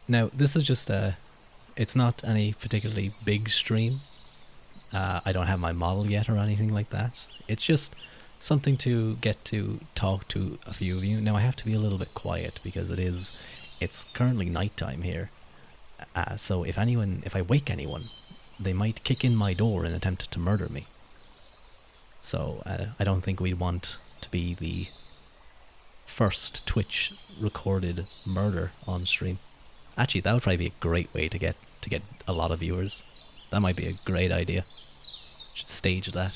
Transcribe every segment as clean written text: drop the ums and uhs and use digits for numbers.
Now, this is just it's not any particularly big stream. I don't have my model yet or anything like that. It's just something to get to talk to a few of you. Now, I have to be a little bit quiet because it's currently nighttime here. So if I wake anyone, they might kick in my door and attempt to murder me. So I don't think we'd want to be the first Twitch recorded murder on stream. Actually, that would probably be a great way to get a lot of viewers. That might be a great idea. Should stage that.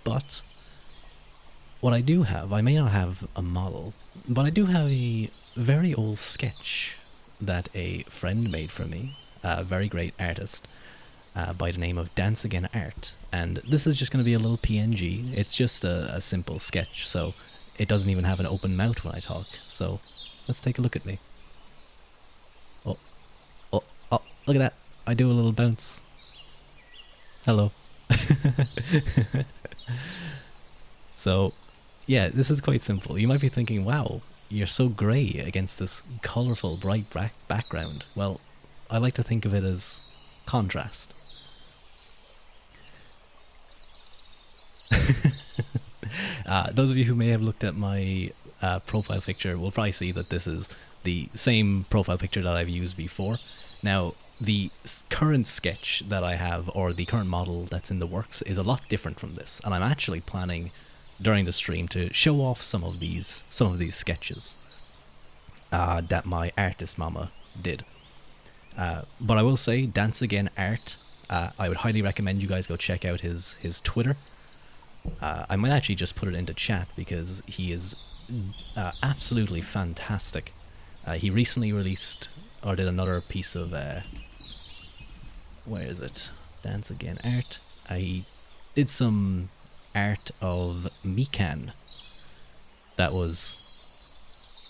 But what I do have, I may not have a model, but I do have a very old sketch that a friend made for me, a very great artist, by the name of Dance Again Art. And this is just going to be a little PNG. It's just a simple sketch, so it doesn't even have an open mouth when I talk. So let's take a look at me. Oh, oh, look at that. I do a little bounce. Hello. So, yeah, this is quite simple. You might be thinking, wow, you're so grey against this colourful, bright background. Well, I like to think of it as contrast. Those of you who may have looked at my profile picture will probably see that this is the same profile picture that I've used before. Now, the current sketch that I have, or the current model that's in the works, is a lot different from this, and I'm actually planning during the stream to show off some of these sketches that my artist mama did. But I will say, Dance Again Art, I would highly recommend you guys go check out his Twitter. I might actually just put it into chat because he is absolutely fantastic. He recently released, or did another piece of, where is it? Dance Again Art. He did some art of Mikan. That was,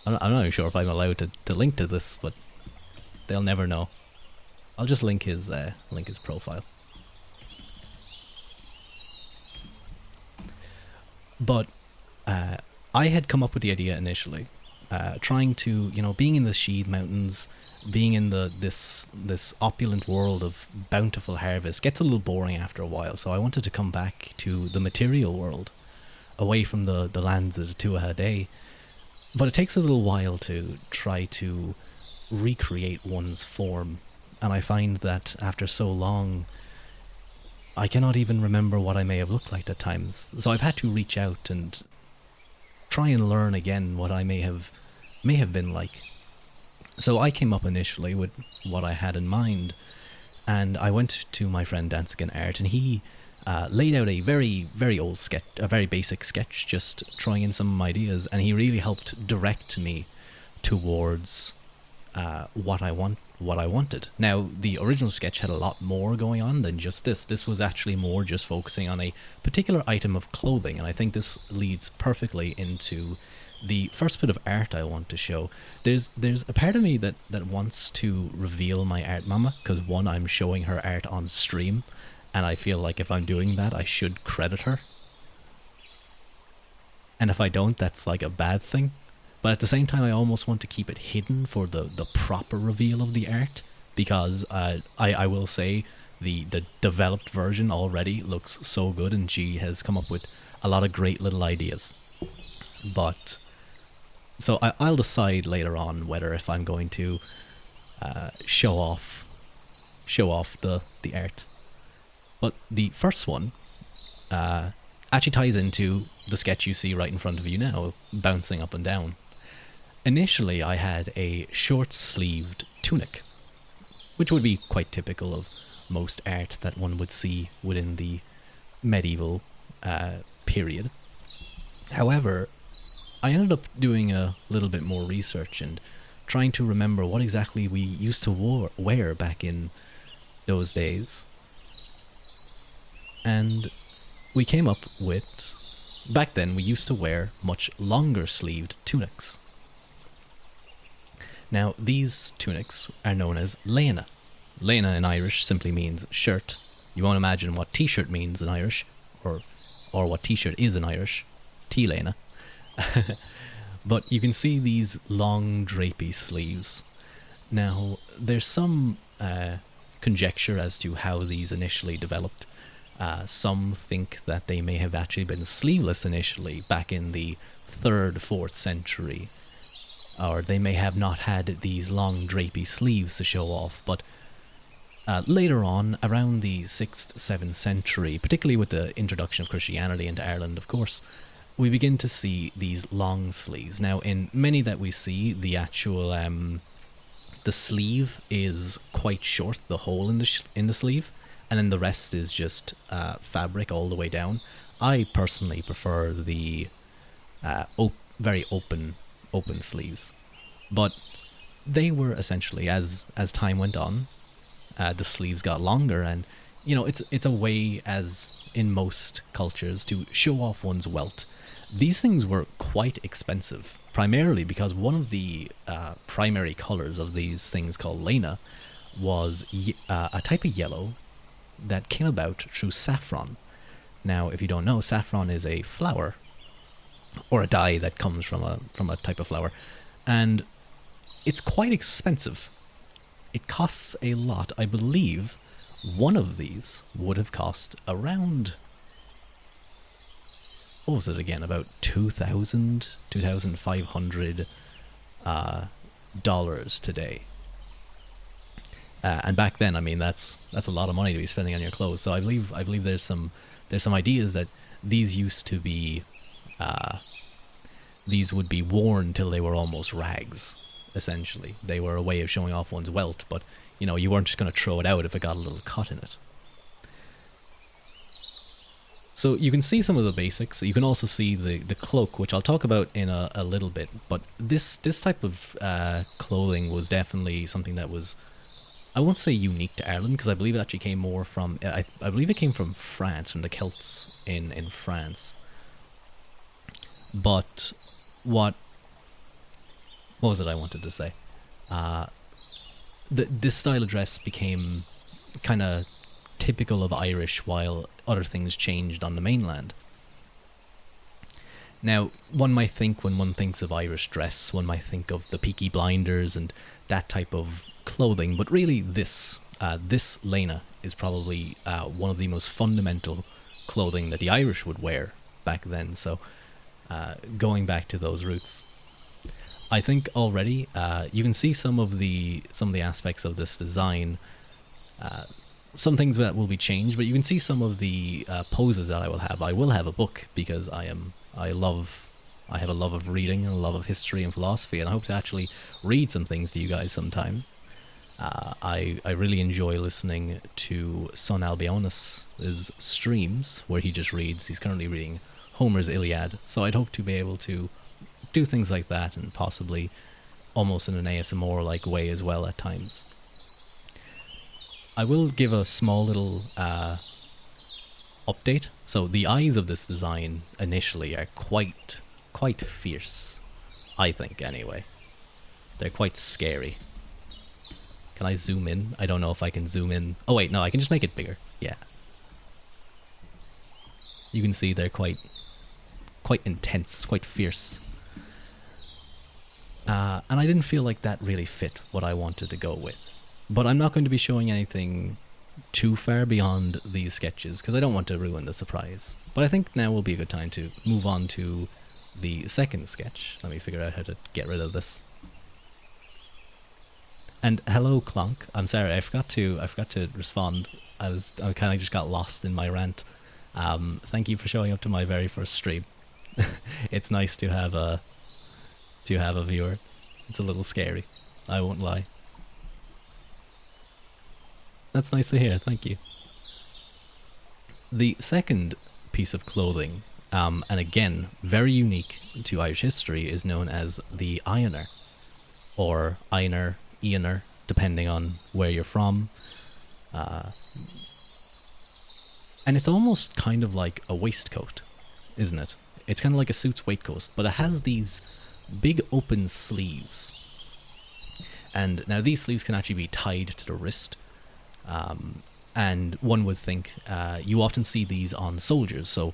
I'm not even sure if I'm allowed to link to this, but they'll never know. I'll just link his profile. But I had come up with the idea initially, trying to, being in the Sheed Mountains, being in this opulent world of bountiful harvest gets a little boring after a while. So I wanted to come back to the material world, away from the lands of the Tuatha Dé. But it takes a little while to try to recreate one's form, and I find that after so long, I cannot even remember what I may have looked like at times. So I've had to reach out and try and learn again what I may have been like. So I came up initially with what I had in mind, and I went to my friend Dance Again Art, and he laid out a very, very old sketch, a very basic sketch, just throwing in some ideas, and he really helped direct me towards what I wanted. Now, the original sketch had a lot more going on than just this. This was actually more just focusing on a particular item of clothing, and I think this leads perfectly into the first bit of art I want to show. There's a part of me that wants to reveal my art mama, because one, I'm showing her art on stream, and I feel like if I'm doing that, I should credit her. And if I don't, that's like a bad thing. But at the same time, I almost want to keep it hidden for the proper reveal of the art, because I will say the developed version already looks so good, and she has come up with a lot of great little ideas. But so I'll decide later on whether if I'm going to show off the art. But the first one actually ties into the sketch you see right in front of you now, bouncing up and down. Initially, I had a short-sleeved tunic, which would be quite typical of most art that one would see within the medieval period. However, I ended up doing a little bit more research and trying to remember what exactly we used to wear back in those days. And we came up with, back then we used to wear much longer sleeved tunics. Now, these tunics are known as leana. Leana in Irish simply means shirt. You won't imagine what t-shirt means in Irish, or what t-shirt is in Irish. T-leana. But you can see these long drapey sleeves. Now, there's some conjecture as to how these initially developed. Some think that they may have actually been sleeveless initially back in the 3rd, 4th century, or they may have not had these long drapey sleeves to show off, but later on, around the 6th, 7th century, particularly with the introduction of Christianity into Ireland, of course, we begin to see these long sleeves. Now, in many that we see, the actual the sleeve is quite short, the hole in the sleeve, and then the rest is just fabric all the way down. I personally prefer the very open sleeves, but they were essentially, as time went on, the sleeves got longer, and it's a way, as in most cultures, to show off one's wealth. These things were quite expensive, primarily because one of the primary colors of these things, called lena, was a type of yellow that came about through saffron. Now, if you don't know, saffron is a flower, or a dye that comes from a type of flower, and it's quite expensive. It costs a lot. I believe one of these would have cost around, what was it again, about $2,500 dollars today. And back then, I mean, that's a lot of money to be spending on your clothes. So I believe there's some ideas that these used to be these would be worn till they were almost rags. Essentially, they were a way of showing off one's wealth, but you weren't just going to throw it out if it got a little cut in it. So you can see some of the basics. You can also see the cloak, which I'll talk about in a little bit. But this type of clothing was definitely something that was, I won't say unique to Ireland, because I believe it actually came more from, I believe it came from France, from the Celts in France. But what was it I wanted to say? This style of dress became kind of typical of Irish, while other things changed on the mainland. Now, one might think, when one thinks of Irish dress, one might think of the Peaky Blinders and that type of clothing, but really this lena is probably one of the most fundamental clothing that the Irish would wear back then. So going back to those roots, I think already you can see some of the aspects of this design. Some things that will be changed, but you can see some of the poses that I will have. I will have a book, because I have a love of reading and a love of history and philosophy, and I hope to actually read some things to you guys sometime. I really enjoy listening to Son Albionis' streams, where he just reads. He's currently reading Homer's Iliad, so I'd hope to be able to do things like that, and possibly almost in an ASMR-like way as well at times. I will give a small little update. So the eyes of this design initially are quite fierce, I think, anyway. They're quite scary. Can I zoom in? I don't know if I can zoom in. Oh wait, no, I can just make it bigger. Yeah. You can see they're quite intense, quite fierce. And I didn't feel like that really fit what I wanted to go with. But I'm not going to be showing anything too far beyond these sketches, because I don't want to ruin the surprise. But I think now will be a good time to move on to the second sketch. Let me figure out how to get rid of this. And hello, Clonk. I'm sorry, I forgot to respond. I kind of just got lost in my rant. Thank you for showing up to my very first stream. It's nice to have a viewer. It's a little scary, I won't lie. That's nice to hear, thank you. The second piece of clothing, and again, very unique to Irish history, is known as the Ioner, or Ioner, Ioner, depending on where you're from. And it's almost kind of like a waistcoat, isn't it? It's kind of like a suit's waistcoat, but it has these big open sleeves. And now these sleeves can actually be tied to the wrist. And one would think you often see these on soldiers. So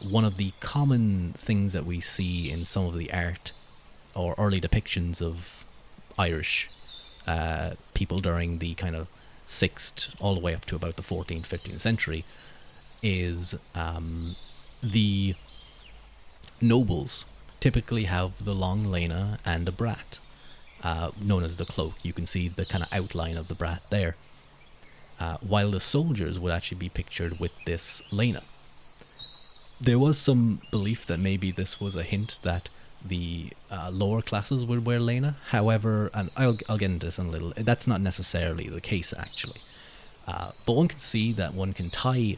one of the common things that we see in some of the art or early depictions of Irish people during the kind of 6th all the way up to about the 14th, 15th century is the nobles typically have the long lena and a brat, known as the cloak. You can see the kind of outline of the brat there. While the soldiers would actually be pictured with this lena. There was some belief that maybe this was a hint that the lower classes would wear lena. However, and I'll get into this in a little, that's not necessarily the case actually. But one can see that one can tie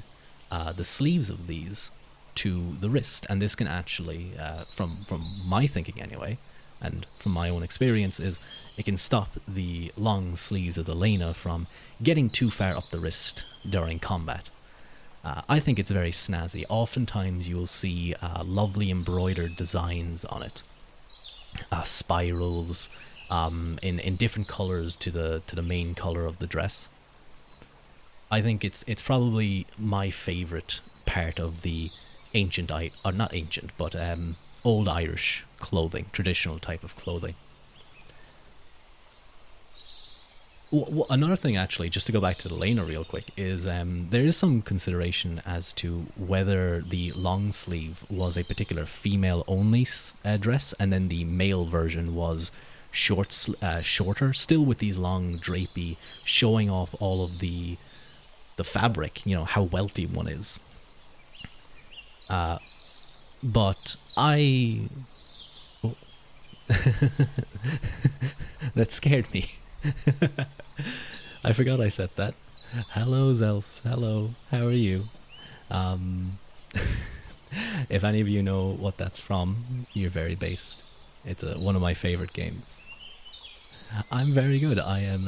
the sleeves of these to the wrist, and this can actually, from my thinking anyway, and from my own experience, is it can stop the long sleeves of the lena from getting too far up the wrist during combat. I think it's very snazzy. Oftentimes you'll see lovely embroidered designs on it, spirals in different colors to the main color of the dress. I think it's probably my favorite part of the ancient, or not ancient, but old Irish clothing, traditional type of clothing. Another thing, actually, just to go back to the lena real quick, is there is some consideration as to whether the long sleeve was a particular female-only dress, and then the male version was shorter, still with these long drapey, showing off all of the fabric, you know, how wealthy one is. But I... Oh. That scared me. I forgot I said that. Hello, Zelf. Hello. How are you? If any of you know what that's from, you're very based. It's one of my favorite games. I'm very good. I am.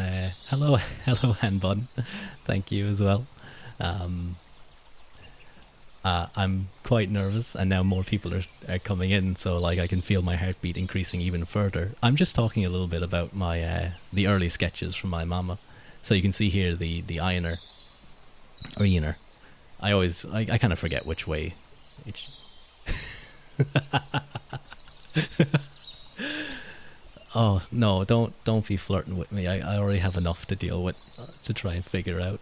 Hello, hello, Hanbun. Thank you as well. I'm quite nervous, and now more people are coming in, so like I can feel my heartbeat increasing even further. I'm just talking a little bit about my the early sketches from my mama. So you can see here the ironer, or Ioner. I kind of forget which way. Oh no! Don't be flirting with me. I already have enough to deal with to try and figure out.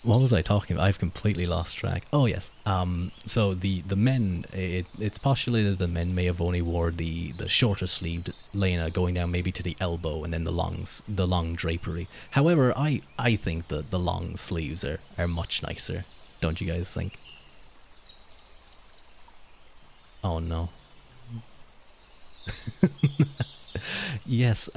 What was I talking about? I've completely lost track. Oh yes. So the men, it's postulated the men may have only wore the shorter sleeved lena going down maybe to the elbow, and then the long drapery. However, I think the long sleeves are much nicer. Don't you guys think? Oh no. Yes.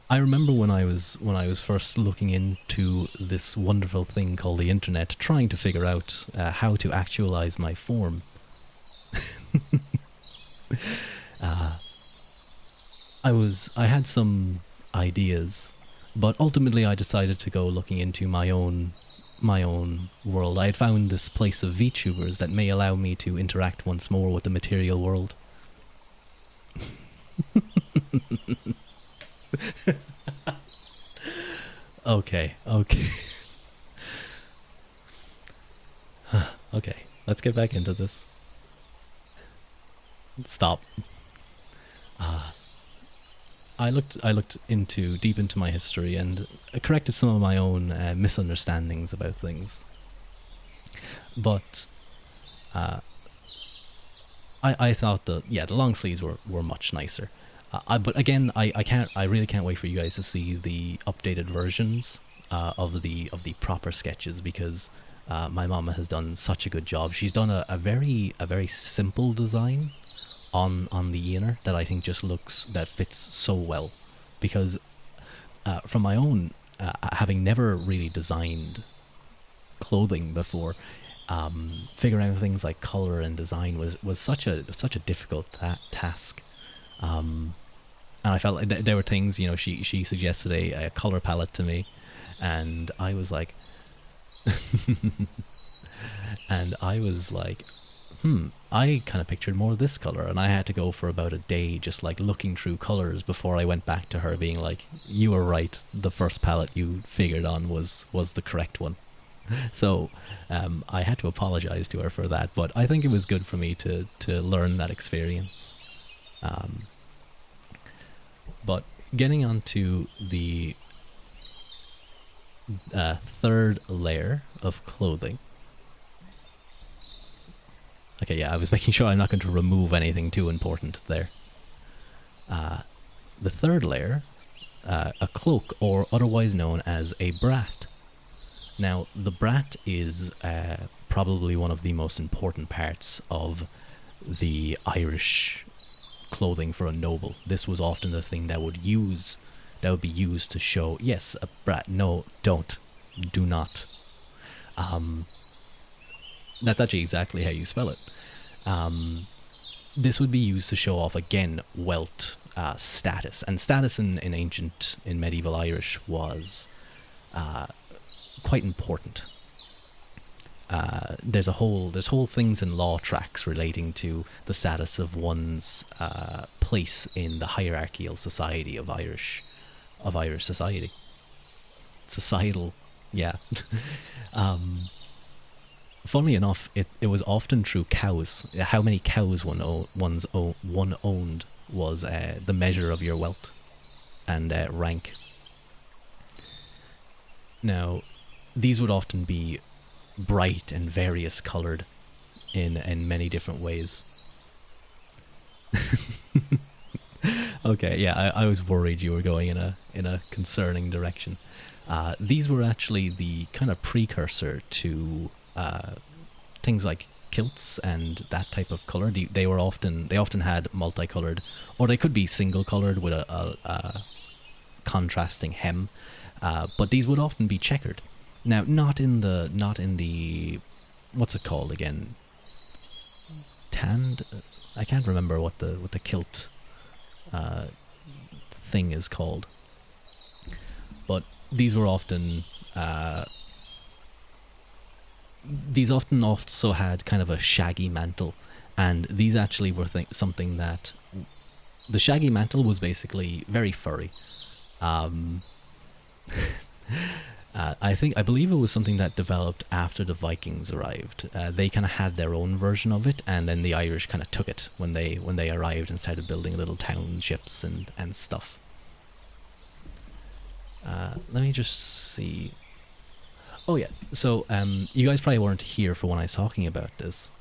I remember when I was first looking into this wonderful thing called the internet, trying to figure out how to actualize my form. I had some ideas, but ultimately I decided to go looking into my own world. I had found this place of VTubers that may allow me to interact once more with the material world. Okay. Okay, let's get back into this. Stop. I looked deep into my history, and corrected some of my own misunderstandings about things. But I thought that, yeah, the long sleeves were much nicer. But again, I really can't wait for you guys to see the updated versions of the proper sketches, because my mama has done such a good job. She's done a very simple design on the inner that I think just fits so well, because from my own having never really designed clothing before, figuring out things like color and design was such a difficult task. And I felt like there were things, you know, she suggested a color palette to me, and I was like, I kind of pictured more of this color, and I had to go for about a day just like looking through colors before I went back to her being like, you were right, the first palette you figured on was the correct one. So I had to apologize to her for that, but I think it was good for me to learn that experience. Um, but getting on to the third layer of clothing. Okay, yeah, I was making sure I'm not going to remove anything too important there. The third layer, a cloak, or otherwise known as a brat. Now, the brat is probably one of the most important parts of the Irish clothing for a noble. This was often the thing that would be used to show, yes, a brat. No, don't, do not. That's actually exactly how you spell it. This would be used to show off, again, wealth, status, and status in medieval Irish was quite important. There's whole things in law tracks relating to the status of one's place in the hierarchical society of Irish society. Societal, yeah. Funnily enough, it was often through cows. How many cows one owned was the measure of your wealth and rank. Now, these would often be bright and various coloured in many different ways. Okay, yeah, I was worried you were going in a concerning direction. These were actually the kind of precursor to things like kilts and that type of color. They often had multicolored, or they could be single colored with a contrasting hem. But these would often be checkered. Now, not in the what's it called again? Tanned. I can't remember what the kilt thing is called. But these were often. These often also had kind of a shaggy mantle, and these actually were something that the shaggy mantle was basically very furry. I believe it was something that developed after the Vikings arrived. They kind of had their own version of it, and then the Irish kind of took it when they arrived and started building little townships and stuff. Let me just see. Oh yeah, so you guys probably weren't here for when I was talking about this.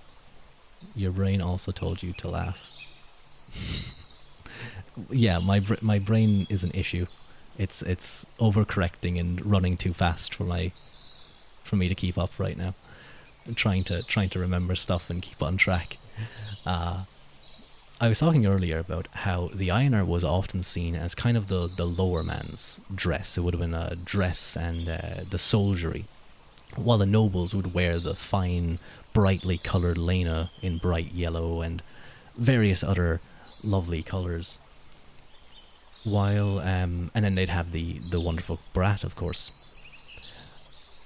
Your brain also told you to laugh. Yeah, my brain is an issue. It's overcorrecting and running too fast for me to keep up right now. I'm trying to remember stuff and keep on track. I was talking earlier about how the ironer was often seen as kind of the lower man's dress. It would have been a dress and the soldiery, while the nobles would wear the fine, brightly coloured lena in bright yellow and various other lovely colours. While and then they'd have the wonderful brat, of course.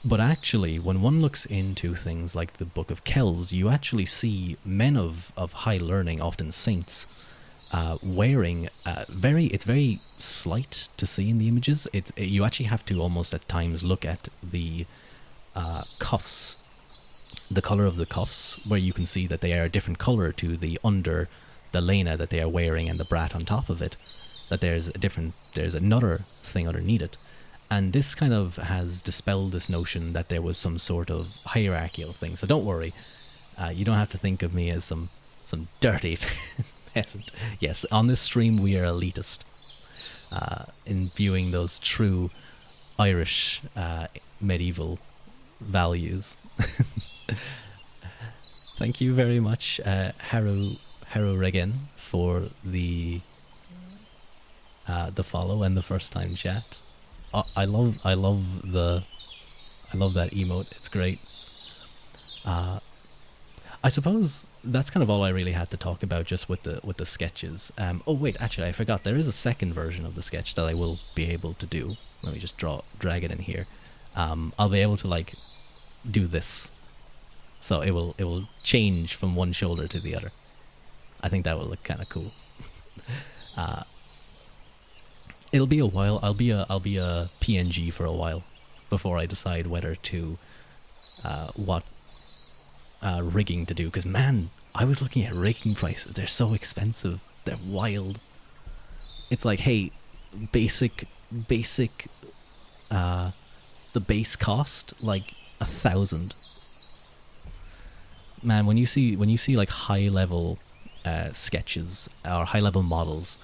But actually, when one looks into things like the Book of Kells, you actually see men of high learning, often saints, wearing it's very slight to see in the images. You actually have to almost at times look at the cuffs, the colour of the cuffs, where you can see that they are a different colour to the under the lena that they are wearing and the brat on top of it. That there's another thing underneath it. And this kind of has dispelled this notion that there was some sort of hierarchical thing. So don't worry, you don't have to think of me as some dirty peasant. Yes, on this stream we are elitist in viewing those true Irish medieval values. Thank you very much, Haru Regan, for the follow and the first time chat. I love that emote. It's great. I suppose that's kind of all I really had to talk about just with the sketches. Oh wait, actually I forgot. There is a second version of the sketch that I will be able to do. Let me just drag it in here. I'll be able to like do this, so it will change from one shoulder to the other. I think that will look kind of cool. It'll be a while. I'll be a PNG for a while before I decide whether to what rigging to do. Because man, I was looking at rigging prices. They're so expensive. They're wild. It's like, hey, basic, uh, the base cost like 1,000. Man, when you see like high level sketches or high level models,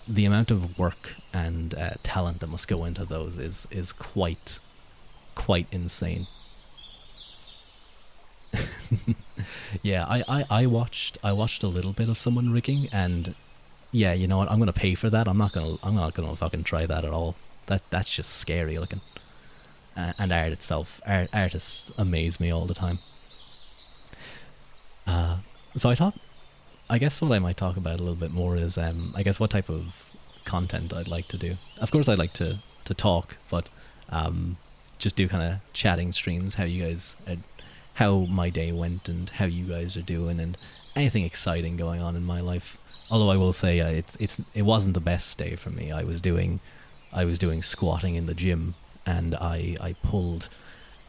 the amount of work and talent that must go into those is quite insane. Yeah, I watched a little bit of someone rigging, and yeah, you know what? I'm gonna pay for that. I'm not gonna fucking try that at all. That's just scary looking. And art itself, artists amaze me all the time. Uh, so I guess what I might talk about a little bit more is, I guess what type of content I'd like to do. Of course, I'd like to talk, but um, just do kind of chatting streams. How my day went, and how you guys are doing, and anything exciting going on in my life. Although I will say, it wasn't the best day for me. I was doing squatting in the gym, and I pulled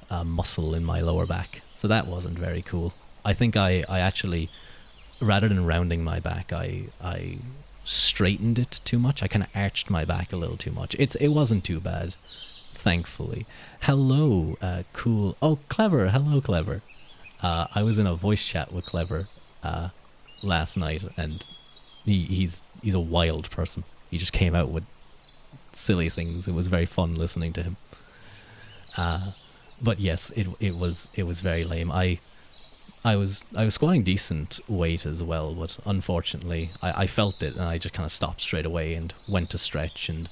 a muscle in my lower back, so that wasn't very cool. I think I actually, rather than rounding my back, I straightened it too much. I kind of arched my back a little too much. It wasn't too bad, thankfully. Hello, cool. Oh, Clever. Hello, Clever. I was in a voice chat with Clever last night, and he's a wild person. He just came out with silly things. It was very fun listening to him. But yes, it was very lame. I was squatting decent weight as well, but unfortunately I felt it, and I just kind of stopped straight away and went to stretch. And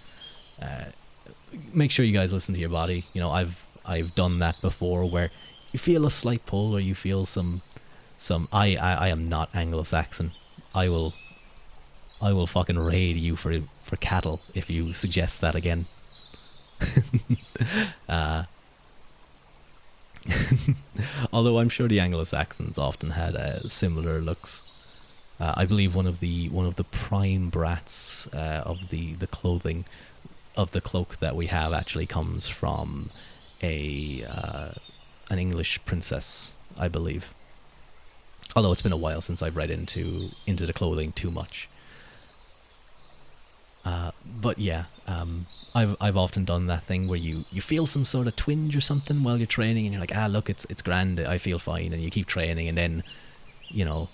make sure you guys listen to your body. You know, I've done that before, where you feel a slight pull, or you feel some. I am not Anglo-Saxon. I will fucking raid you for cattle if you suggest that again. uh, Although I'm sure the Anglo-Saxons often had similar looks. I believe one of the prime brats of the clothing of the cloak that we have actually comes from a an English princess, I believe. Although it's been a while since I've read into the clothing too much. But yeah, I've often done that thing where you feel some sort of twinge or something while you're training, and you're like, look, it's grand, I feel fine, and you keep training, and then, you know,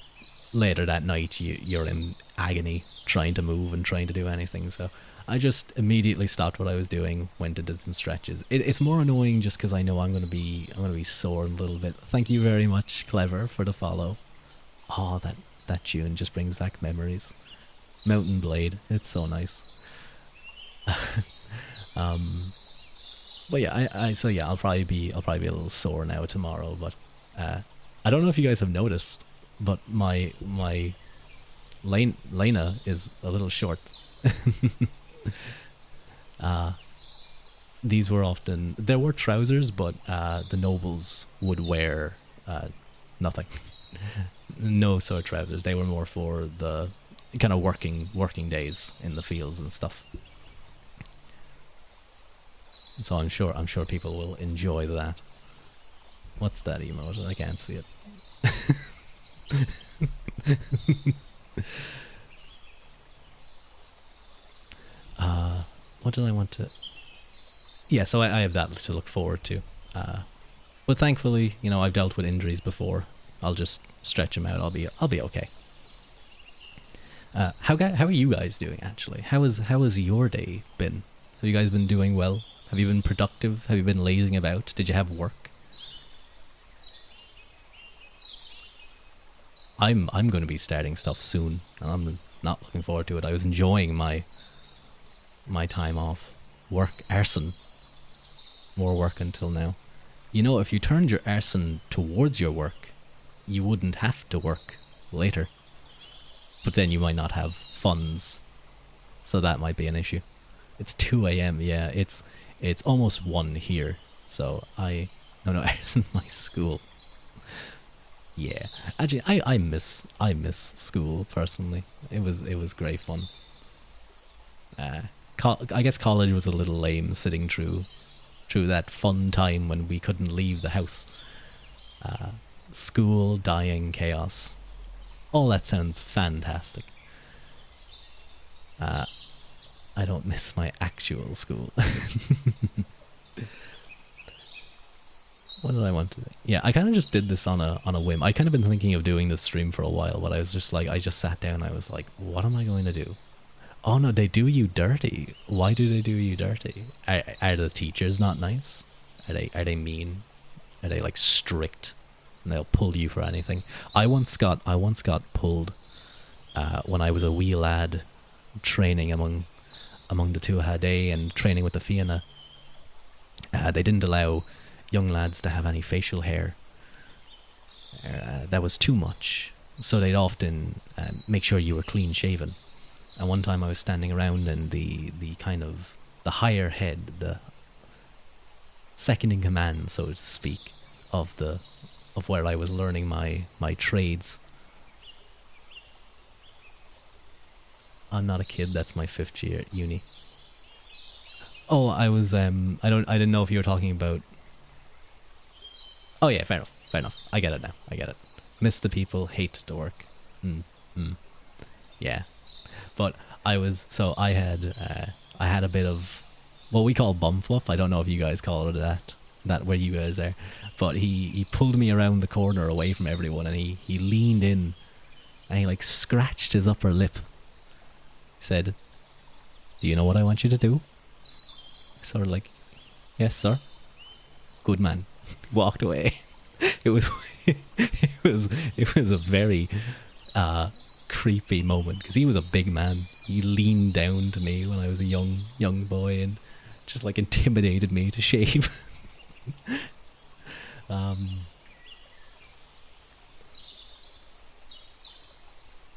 later that night you're in agony trying to move and trying to do anything. So I just immediately stopped what I was doing, went and did some stretches. It's more annoying just because I know I'm gonna be sore in a little bit. Thank you very much, Clever, for the follow. Oh, that tune just brings back memories. Mountain Blade, it's so nice. But yeah, so yeah, I'll probably be a little sore now tomorrow, but I don't know if you guys have noticed, but my Lena is a little short. uh, there were trousers, but the nobles would wear nothing. No sort of trousers. They were more for the kind of working days in the fields and stuff. So I'm sure people will enjoy that. What's that emote? I can't see it. What did I want to? Yeah, so I have that to look forward to. But thankfully, you know, I've dealt with injuries before. I'll just stretch them out. I'll be okay. How are you guys doing actually? How has your day been? Have you guys been doing well? Have you been productive? Have you been lazing about? Did you have work? I'm going to be starting stuff soon, and I'm not looking forward to it. I was enjoying my time off. Work, arson. More work until now. You know, if you turned your arson towards your work, you wouldn't have to work later. But then you might not have funds, so that might be an issue. It's 2 a.m. Yeah, it's almost 1 here. So no, it's in my school. Yeah, actually, I miss school personally. It was great fun. I guess college was a little lame, sitting through that fun time when we couldn't leave the house. School, dying, chaos. All that sounds fantastic. Uh, I don't miss my actual school. What did I want to do? Yeah, I kind of just did this on a whim. I kind of been thinking of doing this stream for a while, but I was just like, I just sat down. I was like, what am I going to do? Oh no, they do you dirty. Why do they do you dirty? Are the teachers not nice? Are they mean? Are they like strict? And they'll pull you for anything. I once got pulled when I was a wee lad training among the Tuatha Dé and training with the Fianna. They didn't allow young lads to have any facial hair. That was too much. So they'd often make sure you were clean shaven. And one time I was standing around and the kind of the higher head, the second in command, so to speak, of where I was learning my trades. I'm not a kid, that's my 5th year at uni. Oh, I was I didn't know if you were talking about. Oh yeah, fair enough. Fair enough. I get it now. I get it. Miss the people, hate the work. Yeah. But I had a bit of what we call bum fluff. I don't know if you guys call it that where you guys are. But he pulled me around the corner away from everyone and he leaned in and he like scratched his upper lip. He said, "Do you know what I want you to do?" Sort of like, "Yes, sir." Good man. Walked away. It was it was a very creepy moment because he was a big man. He leaned down to me when I was a young boy and just like intimidated me to shave.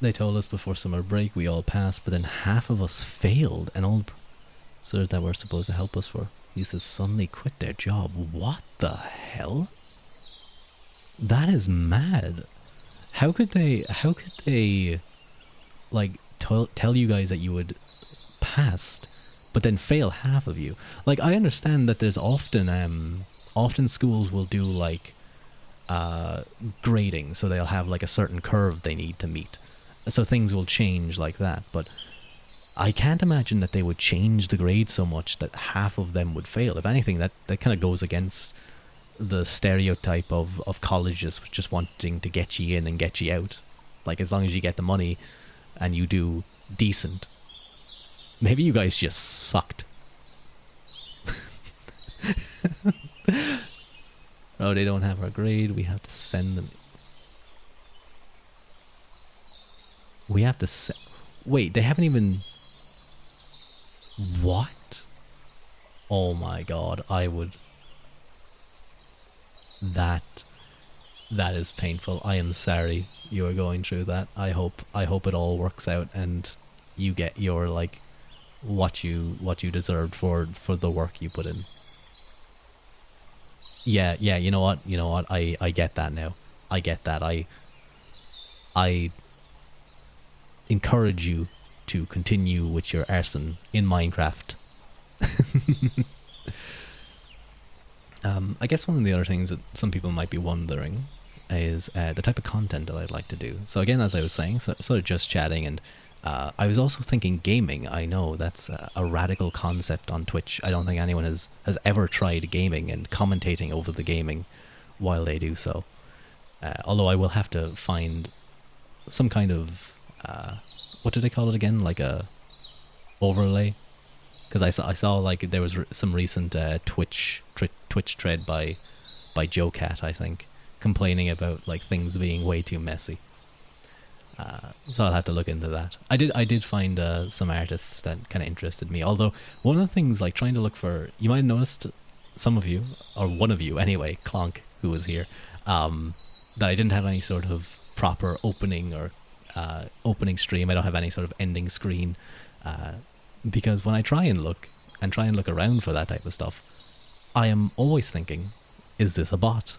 They told us before summer break we all passed, but then half of us failed, and all sir that were supposed to help us for these suddenly quit their job. What the hell? That is mad. How could they like tell you guys that you would pass but then fail half of you? Like, I understand that there's often schools will do like grading, so they'll have like a certain curve they need to meet, so things will change like that, but I can't imagine that they would change the grade so much that half of them would fail. If anything, that kind of goes against the stereotype of colleges just wanting to get you in and get you out. Like, as long as you get the money and you do decent. Maybe you guys just sucked. Oh, they don't have our grade. We have to send them. We have to wait, they haven't even... What? Oh my god, I would... That is painful. I am sorry you are going through that. I hope it all works out and you get your, like, what you deserved for the work you put in. Yeah, you know what? I get that now. I get that. I encourage you to continue with your arson in Minecraft. I guess one of the other things that some people might be wondering is the type of content that I'd like to do. So again, as I was saying, sort of just chatting, and I was also thinking gaming. I know that's a radical concept on Twitch. I don't think anyone has ever tried gaming and commentating over the gaming while they do so. Although I will have to find some kind of what do they call it again? Like a overlay. Because I saw like there was some recent Twitch thread by Joe Cat, I think, complaining about like things being way too messy. So I'll have to look into that. I did find some artists that kind of interested me. Although one of the things, like trying to look for, you might have noticed, some of you, or one of you anyway, Clonk, who was here, that I didn't have any sort of proper opening or opening stream. I don't have any sort of ending screen. Because when I try and look around for that type of stuff, I am always thinking, is this a bot?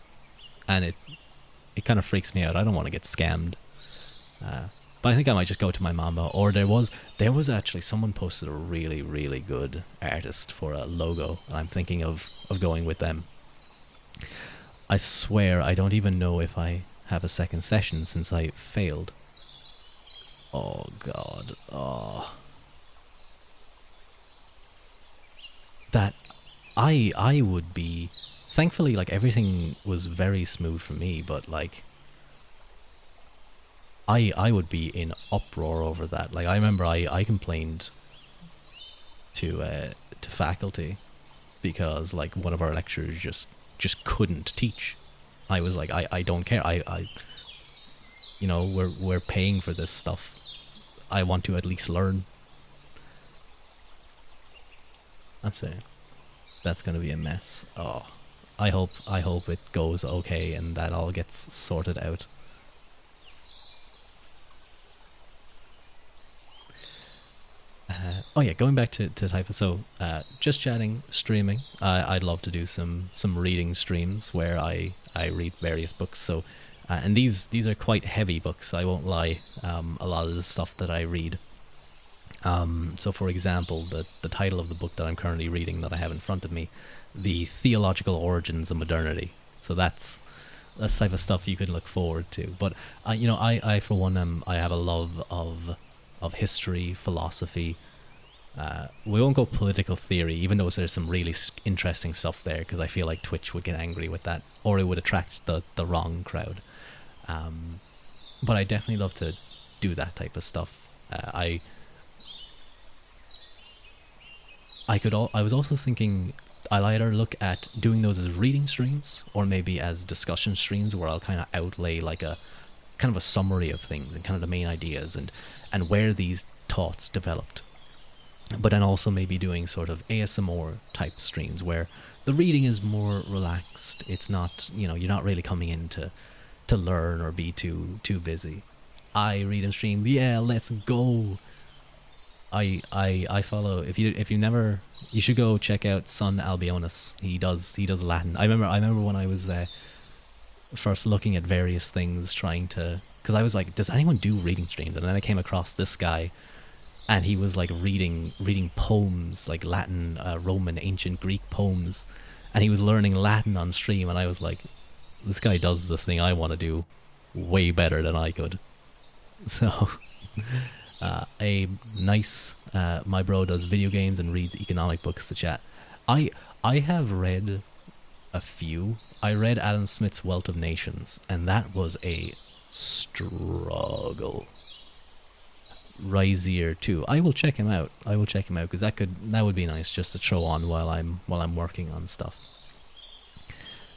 And it kind of freaks me out. I don't want to get scammed. But I think I might just go to my mama. Or there was actually someone posted a really, really good artist for a logo, and I'm thinking of going with them. I swear I don't even know if I have a second session since I failed. Oh god. Oh. that I would be, thankfully, like everything was very smooth for me, but like I would be in uproar over that. Like I remember I complained to faculty because like one of our lecturers just couldn't teach. I was like, I don't care. I you know, we're paying for this stuff. I want to at least learn. That's it. That's gonna be a mess. Oh, I hope it goes okay and that all gets sorted out. Oh yeah, going back to type. So just chatting, streaming. I'd love to do some reading streams where I read various books. So and these are quite heavy books. I won't lie. A lot of the stuff that I read. So for example, the title of the book that I'm currently reading that I have in front of me, The Theological Origins of Modernity. So that's the type of stuff you can look forward to. But you know, I for one I have a love of history, philosophy. We won't go political theory, even though there's some really interesting stuff there, because I feel like Twitch would get angry with that, or it would attract the wrong crowd. But I definitely love to do that type of stuff. I was also thinking I'll either look at doing those as reading streams or maybe as discussion streams where I'll kind of outlay like a kind of a summary of things and kind of the main ideas and where these thoughts developed. But then also maybe doing sort of ASMR type streams where the reading is more relaxed. It's not, you know, you're not really coming in to learn or be too busy. I read and stream. Yeah, let's go. I follow. If you never, you should go check out Son Albionus. He does Latin. I remember when I was first looking at various things, trying to, because I was like, does anyone do reading streams? And then I came across this guy, and he was like reading poems, like Latin, Roman, ancient Greek poems, and he was learning Latin on stream. And I was like, this guy does the thing I want to do way better than I could. So. A nice my bro does video games and reads economic books to chat. I have read a few. I read Adam Smith's Wealth of Nations, and that was a struggle. Rizier too. I will check him out. Because that would be nice just to throw on while I'm working on stuff.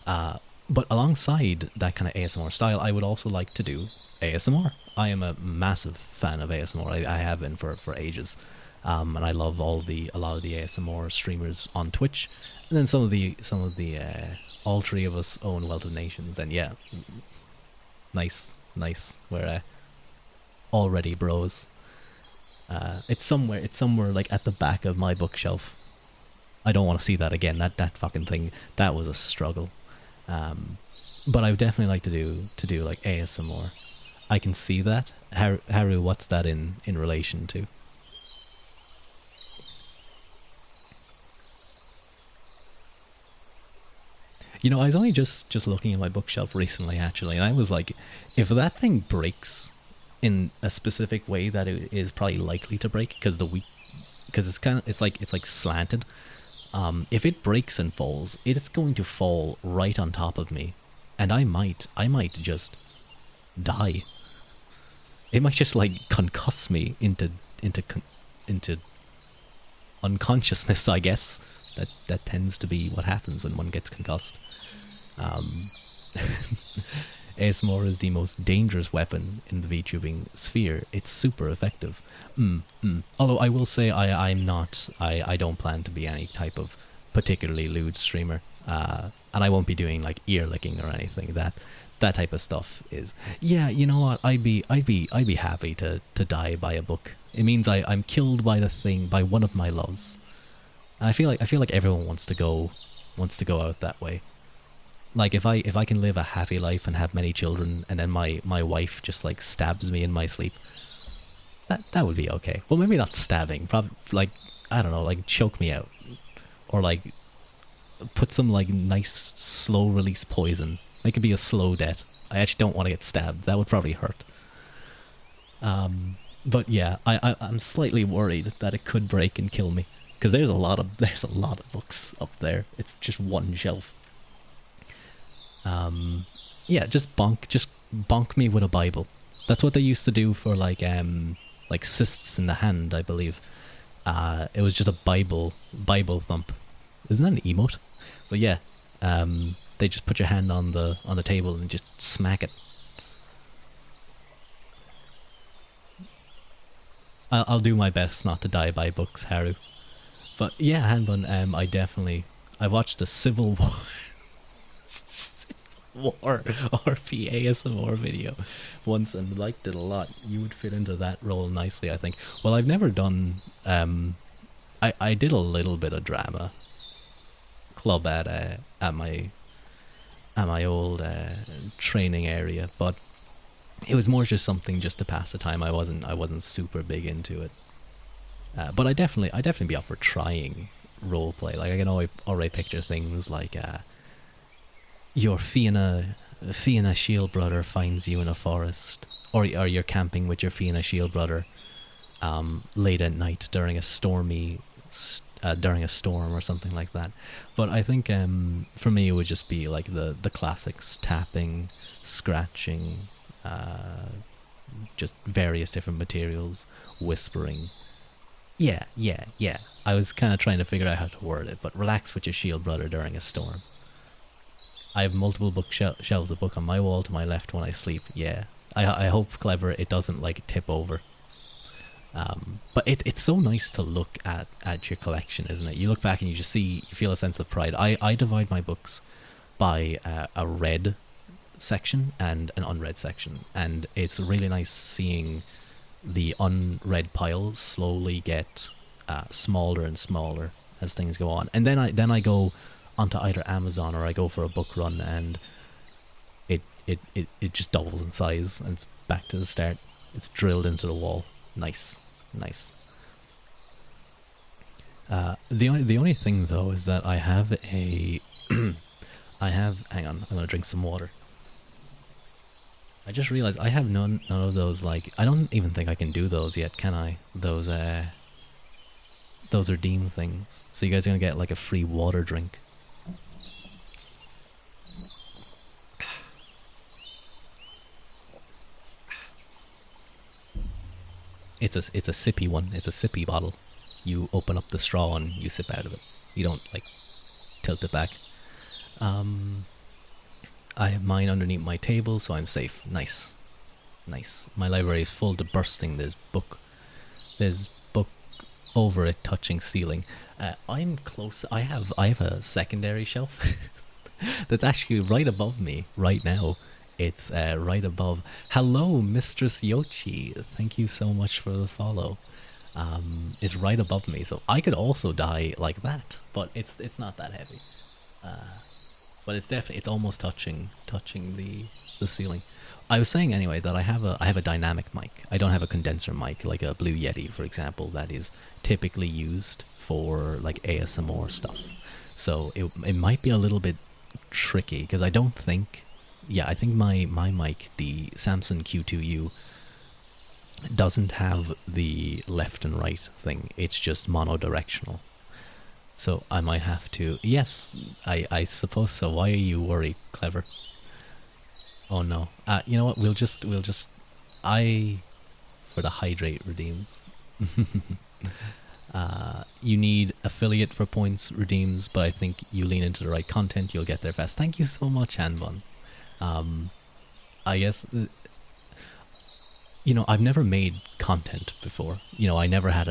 But alongside that kind of ASMR style, I would also like to do ASMR. I am a massive fan of ASMR. I have been for ages, and I love a lot of the ASMR streamers on Twitch, and then some of the all three of us own Wealth of Nations. And yeah, nice. We're already bros. It's somewhere like at the back of my bookshelf. I don't want to see that again. That fucking thing. That was a struggle. But I would definitely like to do like ASMR. I can see that. Haru, what's that in relation to? You know, I was only just looking at my bookshelf recently, actually, and I was like, if that thing breaks in a specific way that it is probably likely to break, because it's like slanted. If it breaks and falls, it's going to fall right on top of me, and I might just die. It might just like concuss me into unconsciousness, I guess. That tends to be what happens when one gets concussed. ASMR is the most dangerous weapon in the VTubing sphere. It's super effective. Although I will say I don't plan to be any type of particularly lewd streamer. And I won't be doing like ear licking or anything. That type of stuff is, yeah, you know what, I'd be happy to die by a book. It means I'm killed by by one of my loves. And I feel like everyone wants to go out that way. Like if I can live a happy life and have many children, and then my wife just like stabs me in my sleep, that would be okay. Well, maybe not stabbing, probably like, I don't know, like choke me out, or like put some like nice slow release poison. It could be a slow death. I actually don't want to get stabbed. That would probably hurt. But yeah, I'm slightly worried that it could break and kill me. because there's a lot of books up there. It's just one shelf. Yeah, just bonk me with a Bible. That's what they used to do for like cysts in the hand, I believe. It was just a Bible thump. Isn't that an emote? But yeah, they just put your hand on the table and just smack it. I'll do my best not to die by books, Haru. But yeah, Hanbun, I watched a Civil War War RP ASMR video once and liked it a lot. You would fit into that role nicely, I think. Well, I've never done. I did a little bit of drama club at my old training area, but it was more just something just to pass the time. I wasn't super big into it. But I definitely be up for trying role play. Like I can already picture things like your Fianna Shield brother finds you in a forest, or you're camping with your Fianna Shield brother late at night during a during a storm or something like that. But I think for me it would just be like the classics: tapping, scratching, just various different materials, whispering. Yeah, yeah, yeah. I was kind of trying to figure out how to word it, but relax with your shield brother during a storm. I have multiple shelves of book on my wall to my left when I sleep. Yeah, I hope, Clever, it doesn't like tip over. But it's so nice to look at your collection, isn't it? You look back and you just see, you feel a sense of pride. I divide my books by a read section and an unread section, and it's really nice seeing the unread piles slowly get smaller and smaller as things go on. And then I go onto either Amazon or I go for a book run, and it just doubles in size and it's back to the start. It's drilled into the wall. Nice, nice. The only thing though is that I have a hang on, I'm gonna drink some water. I just realized I have none of those, like, I don't even think I can do those yet, can I? Those are Deem things. So you guys are gonna get like a free water drink. It's a sippy one. It's a sippy bottle. You open up the straw and you sip out of it. You don't like tilt it back. I have mine underneath my table, so I'm safe. Nice, nice. My library is full to bursting. There's book over it touching ceiling. I'm close. I have a secondary shelf that's actually right above me right now. It's right above. Hello, Mistress Yoshi. Thank you so much for the follow. It's right above me, so I could also die like that, but it's not that heavy. But it's almost touching the ceiling. I was saying anyway that I have a dynamic mic. I don't have a condenser mic like a Blue Yeti, for example, that is typically used for like ASMR stuff. So it might be a little bit tricky because I don't think. Yeah, I think my mic, the Samsung Q2U, doesn't have the left and right thing. It's just monodirectional. So I might have to. Yes, I suppose so. Why are you worried, Clever? Oh no. You know what? We'll just. I for the hydrate redeems. You need affiliate for points redeems, but I think you lean into the right content, you'll get there fast. Thank you so much, Hanbon. I guess, I've never made content before. I never had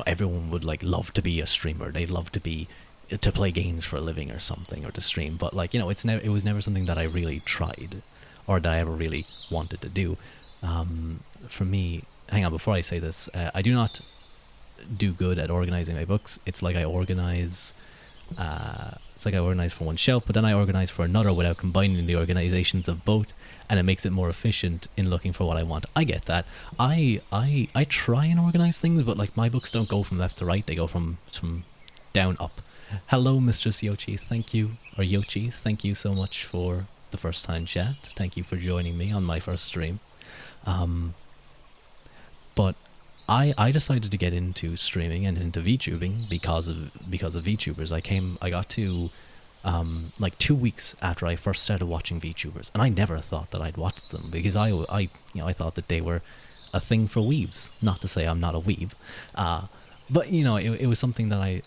everyone would like love to be a streamer. They'd love to play games for a living or something, or to stream. But like, it was never something that I really tried or that I ever really wanted to do. For me, hang on, before I say this, I do not do good at organizing my books. It's like I organize for one shelf, but then I organize for another without combining the organizations of both, and it makes it more efficient in looking for what I want. I get that. I try and organize things, but like my books don't go from left to right, they go from down up. Hello, Mistress Yoshi, thank you, or Yoshi, thank you so much for the first time chat. Thank you for joining me on my first stream. But I decided to get into streaming and into VTubing because of VTubers. I got to like 2 weeks after I first started watching VTubers, and I never thought that I'd watch them because I thought that they were a thing for weebs. Not to say I'm not a weeb, but it was something that I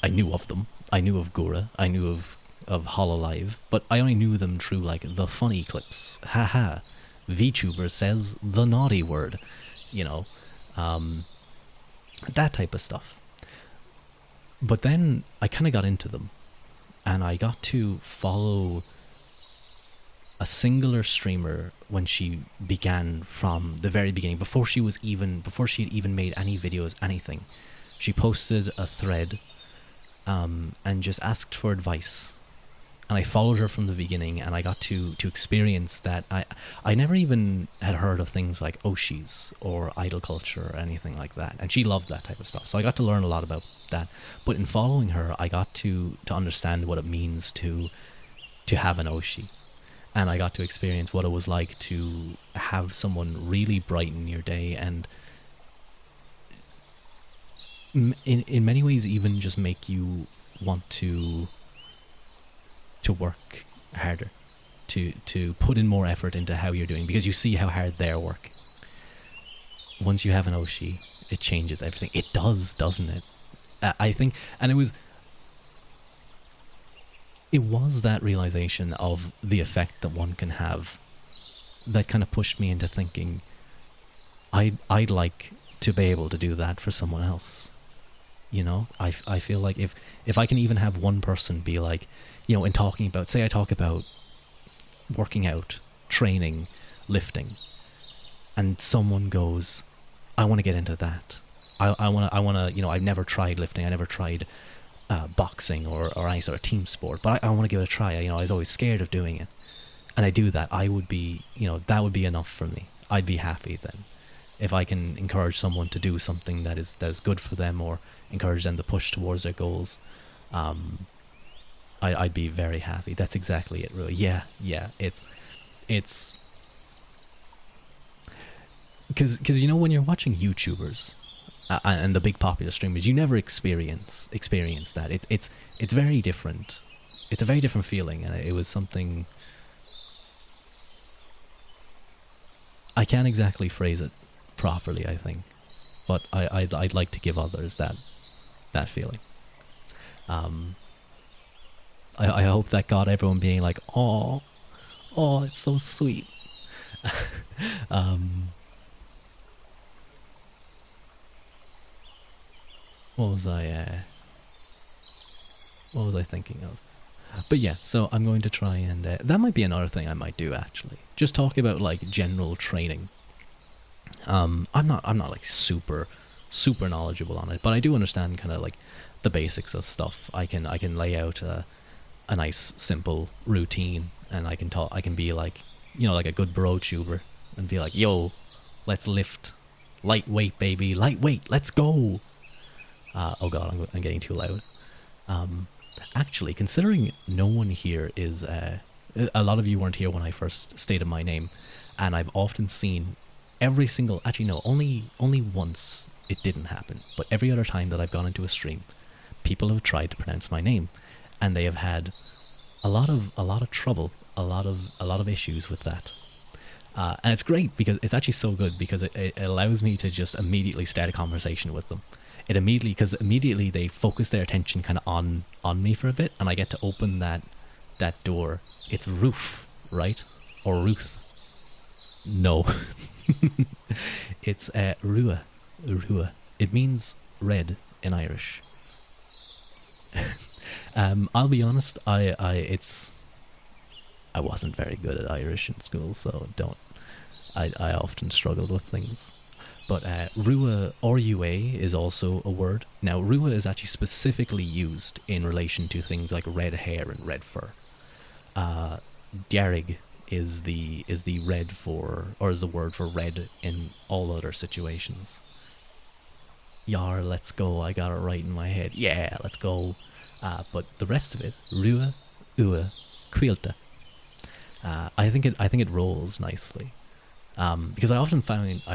knew of them. I knew of Gura. I knew of Hololive, but I only knew them through like the funny clips. Haha, VTuber says the naughty word, you know, um, that type of stuff. But then I kind of got into them, and I got to follow a singular streamer when she began from the very beginning, before she had even made any videos, anything. She posted a thread and just asked for advice, and I followed her from the beginning, and I got to experience that. I never even had heard of things like Oshis or idol culture or anything like that, and she loved that type of stuff, so I got to learn a lot about that. But in following her, I got to understand what it means to have an Oshi, and I got to experience what it was like to have someone really brighten your day, and in many ways even just make you want to work harder, to put in more effort into how you're doing, because you see how hard they're working. Once you have an Oshi, it changes everything. It does, doesn't it? I think, and it was that realization of the effect that one can have that kind of pushed me into thinking I'd like to be able to do that for someone else. I feel like if I can even have one person be like, in talking about, say I talk about working out, training, lifting, and someone goes, I want to get into that. I want to, I've never tried lifting, I never tried boxing or any sort of team sport, but I want to give it a try. I was always scared of doing it. And I do that, I would be, that would be enough for me. I'd be happy then. If I can encourage someone to do something that is good for them, or encourage them to push towards their goals, I'd be very happy. That's exactly it, really. Yeah, it's because when you're watching YouTubers and the big popular streamers, you never experience that. It's very different. It's a very different feeling, and it was something I can't exactly phrase it properly, I think, but I'd like to give others that feeling. I hope that got everyone being like, oh, it's so sweet. What was I thinking of? But yeah, so I'm going to try and that might be another thing I might do, actually. Just talk about like general training. I'm not like super knowledgeable on it, but I do understand kind of like the basics of stuff. I can lay out a nice simple routine, and I can be like, like a good bro tuber, and be like, yo, let's lift lightweight, baby, lightweight, let's go. Oh god, I'm getting too loud. Actually, considering no one here is a lot of you weren't here when I first stated my name, and I've often seen actually no, only once it didn't happen, but every other time that I've gone into a stream, people have tried to pronounce my name, and they have had a lot of trouble, a lot of issues with that. And it's great because it's actually so good, because it allows me to just immediately start a conversation with them. Because immediately they focus their attention kind of on me for a bit, and I get to open that door. It's Ruth, right? Or Ruth? No. It's Rua. Rua. It means red in Irish. I'll be honest, I wasn't very good at Irish in school, so I often struggled with things. But Rua, R-U-A, is also a word. Now, Rua is actually specifically used in relation to things like red hair and red fur. Diarig is the red for, or is the word for red in all other situations. Yar, let's go, I got it right in my head. Yeah, let's go. But the rest of it, Rua, Ua, Quilta. I think it rolls nicely. Because I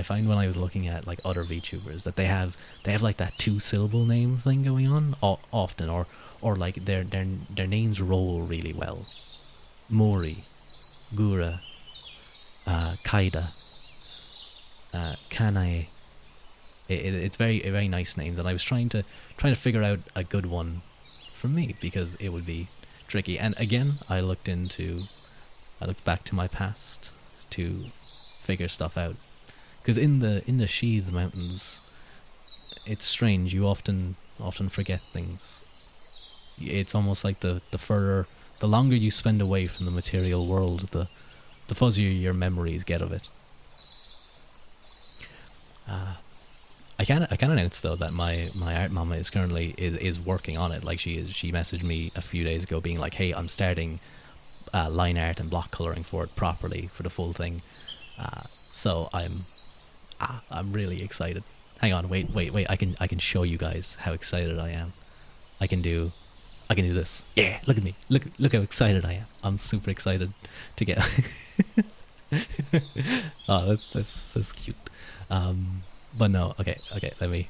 find when I was looking at like other VTubers that they have like that two syllable name thing going on often, or like their names roll really well. Mori, Gura, Kaida, Kanae. It's very nice names, and I was trying to figure out a good one for me because it would be tricky. And again, I looked back to my past to figure stuff out. Because in the Sheath Mountains, it's strange. You often forget things. It's almost like the longer you spend away from the material world, the fuzzier your memories get of it. Uh, I can announce though that my art mama is currently is working on it. Like she messaged me a few days ago being like, hey, I'm starting line art and block coloring for it properly for the full thing. So I'm really excited. Hang on, wait. I can show you guys how excited I am. I can do I can do this. Yeah, look at me. Look how excited I am. I'm super excited to get. Oh, that's cute. But no, okay. Let me.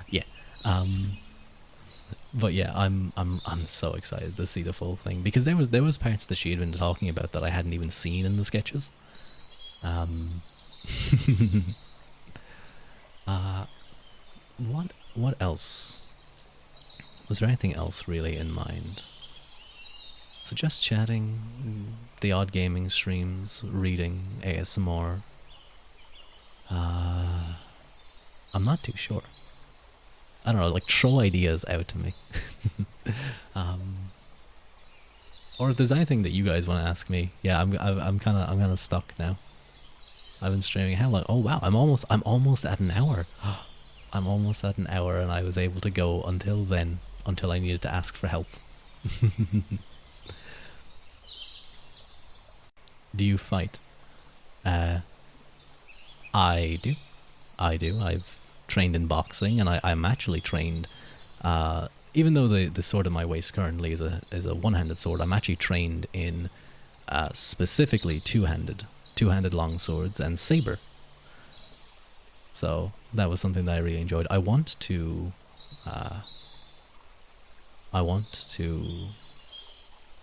Yeah. Um, but yeah, I'm so excited to see the full thing because there was parts that she had been talking about that I hadn't even seen in the sketches. Um, uh, what else? Was there anything else really in mind? So just chatting, the odd gaming streams, reading, ASMR. Uh, I'm not too sure. I don't know, like throw ideas out to me. um, or if there's anything that you guys want to ask me, yeah, I'm kind of stuck now. I've been streaming how long? Oh wow, I'm almost at an hour. I'm almost at an hour, and I was able to go until then, until I needed to ask for help. Do you fight? Uh, I do. I do. I've trained in boxing, and I'm actually trained. Even though the sword in my waist currently is a one-handed sword, I'm actually trained in specifically two-handed long swords and saber. So that was something that I really enjoyed. Uh, I want to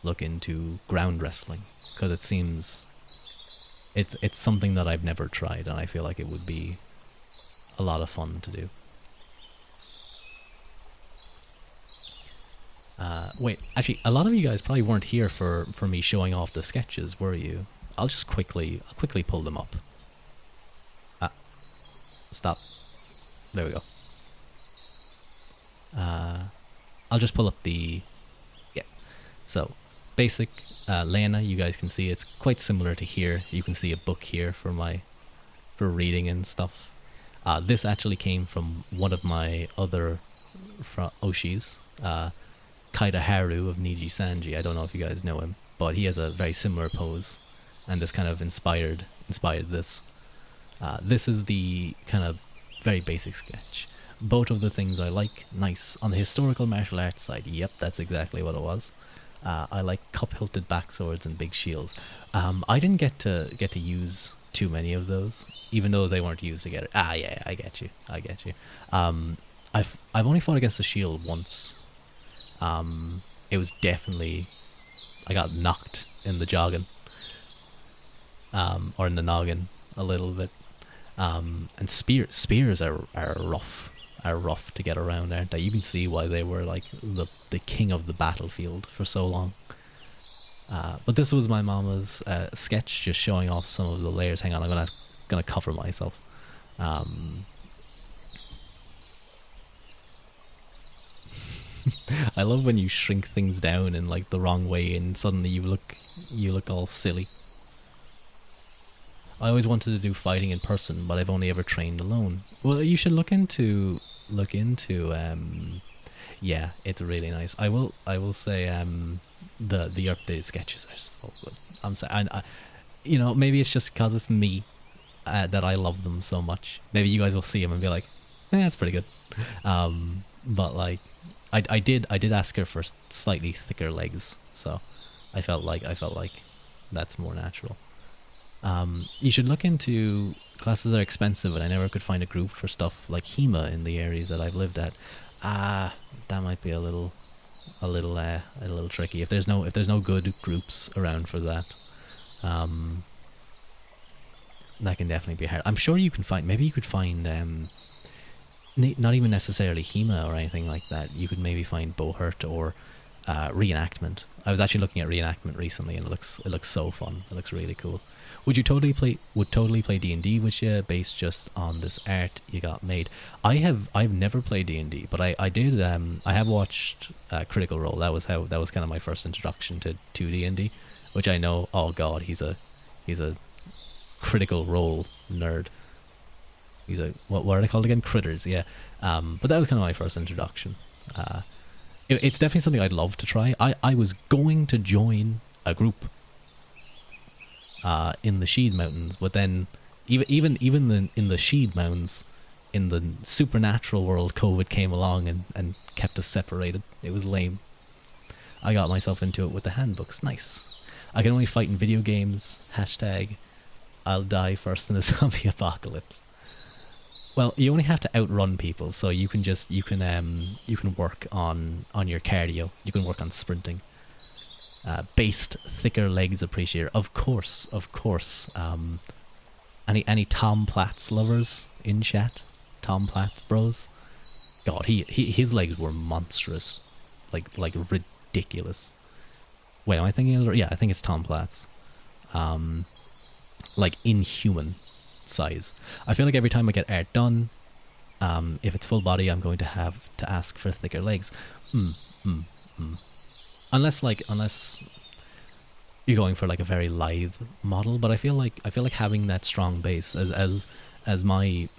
look into ground wrestling because it seems it's something that I've never tried, and I feel like it would be a lot of fun to do. Wait, actually, a lot of you guys probably weren't here for me showing off the sketches, were you? I'll quickly pull them up. Ah, stop. There we go. Uh, I'll just pull up the yeah. So, basic Lena, you guys can see it's quite similar to here. You can see a book here for reading and stuff. This actually came from one of my other Oshis, Kaida Haru of Niji Sanji. I don't know if you guys know him, but he has a very similar pose, and this kind of inspired this. This is the kind of very basic sketch. Both of the things I like, nice. On the historical martial arts side, yep, that's exactly what it was. I like cup-hilted backswords and big shields. I didn't get to use too many of those, even though they weren't used together. Ah, yeah, I get you. I've only fought against the shield once. It was definitely I got knocked in the jogging, or in the noggin a little bit. And spears are rough to get around, aren't they? You can see why they were like the king of the battlefield for so long. But this was my mama's sketch, just showing off some of the layers. Hang on, I'm gonna cover myself. Um, I love when you shrink things down in like the wrong way, and suddenly you look all silly. I always wanted to do fighting in person, but I've only ever trained alone. Well, you should look into. Yeah, it's really nice. I will say the updated sketches are so good. I'm saying maybe it's just because it's me that I love them so much. Maybe you guys will see them and be like, that's pretty good. But like I did ask her for slightly thicker legs, so I felt like that's more natural. You should look into classes are expensive, and I never could find a group for stuff like HEMA in the areas that I've lived at. Ah, that might be a little tricky if there's no good groups around for that. Um, that can definitely be hard. I'm sure you can find. Maybe you could find. Not even necessarily HEMA or anything like that. You could maybe find Bohurt or reenactment. I was actually looking at reenactment recently, and it looks so fun. It looks really cool. Would totally play D&D with you based just on this art you got made? I've never played D&D, but I did I have watched Critical Role. That was kind of my first introduction to D&D, which I know. Oh God, he's a Critical Role nerd. He's a what are they called again? Critters, yeah. But that was kind of my first introduction. It's definitely something I'd love to try. I was going to join a group in the Sheed Mountains, but then in the Sheed Mountains, in the supernatural world, COVID came along and kept us separated. It was lame. I got myself into it with the handbooks. Nice. I can only fight in video games. Hashtag I'll die first in a zombie apocalypse. Well, you only have to outrun people, so you can work on your cardio. You can work on sprinting. Based thicker legs appreciator, of course, of course. Any Tom Platz lovers in chat? Tom Platz bros. God, his legs were monstrous, like ridiculous. Wait, am I thinking of yeah, I think it's Tom Platz. Like inhuman size. I feel like every time I get art done, if it's full body, I'm going to have to ask for thicker legs. Unless you're going for like a very lithe model, but I feel like having that strong base as my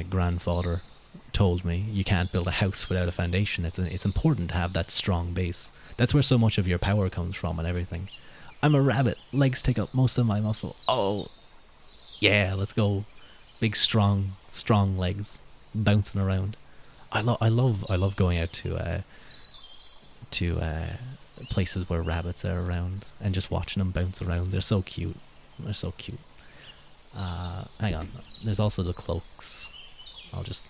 grandfather told me, you can't build a house without a foundation. It's important to have that strong base. That's where so much of your power comes from and everything. I'm a rabbit. Legs take up most of my muscle. Oh, yeah, let's go. Big, strong legs, bouncing around. I love going out to places where rabbits are around and just watching them bounce around. They're so cute. They're so cute. Hang on. There's also the cloaks. I'll just.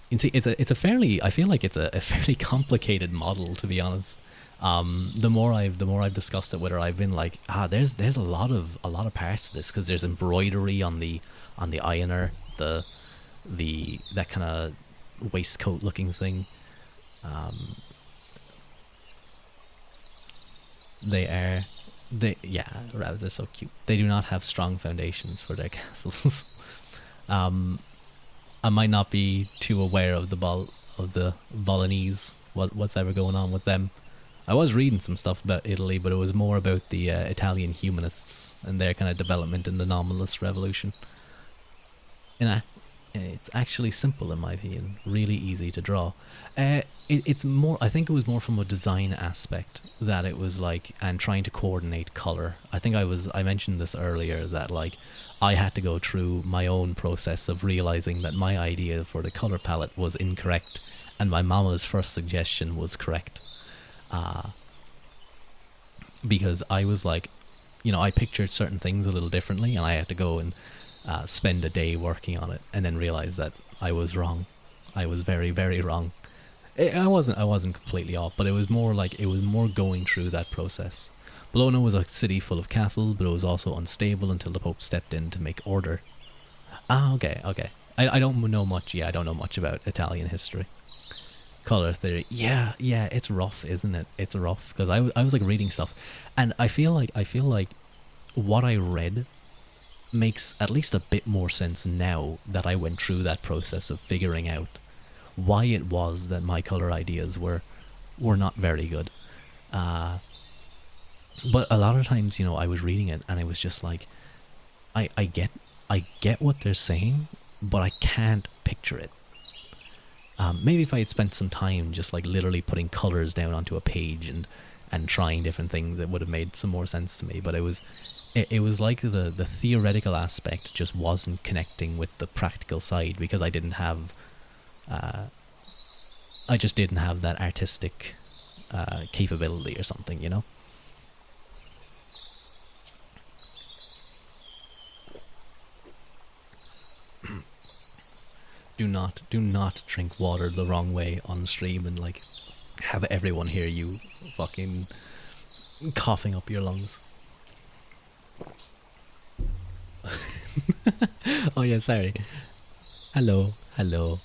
You can see it's a fairly. I feel like it's a fairly complicated model, to be honest. The more I've discussed it with her, I've been like, there's a lot of parts to this, because there's embroidery on the ironer, the that kind of waistcoat looking thing. Rabbits are so cute. They do not have strong foundations for their castles. I might not be too aware of the Bolognese, what's ever going on with them. I was reading some stuff about Italy, but it was more about the Italian humanists and their kind of development in the nominalist revolution. And it's actually simple in my opinion, really easy to draw. It's more. I think it was more from a design aspect that it was like, and trying to coordinate color. I think I mentioned this earlier, that like I had to go through my own process of realizing that my idea for the color palette was incorrect, and my mama's first suggestion was correct. Because I was like, I pictured certain things a little differently, and I had to go and spend a day working on it, and then realize that I was wrong. I was very, very wrong. I wasn't completely off, but it was more going through that process. Bologna was a city full of castles, but it was also unstable until the Pope stepped in to make order. Okay. I don't know much. Yeah, I don't know much about Italian history. Color theory. Yeah, it's rough, isn't it? It's rough, because I was like reading stuff, and I feel like what I read makes at least a bit more sense now that I went through that process of figuring out why it was that my color ideas were not very good. But a lot of times, I was reading it and I was just like, I get what they're saying, but I can't picture it. Maybe if I had spent some time just like literally putting colors down onto a page and trying different things, it would have made some more sense to me. But it was like the theoretical aspect just wasn't connecting with the practical side, because I didn't have I just didn't have that artistic capability or something, you know. Do not drink water the wrong way on stream and like have everyone hear you fucking coughing up your lungs. Oh yeah, sorry. Hello, hello.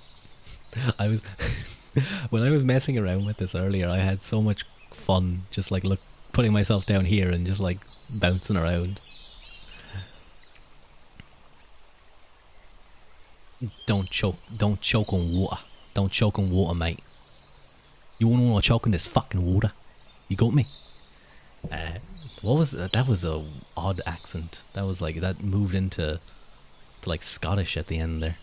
I was when I was messing around with this earlier, I had so much fun just like putting myself down here and just like bouncing around. Don't choke on water. Don't choke on water, mate. You wouldn't want to choke on this fucking water. You got me? What was that? That was a odd accent. That was like, that moved into like Scottish at the end there.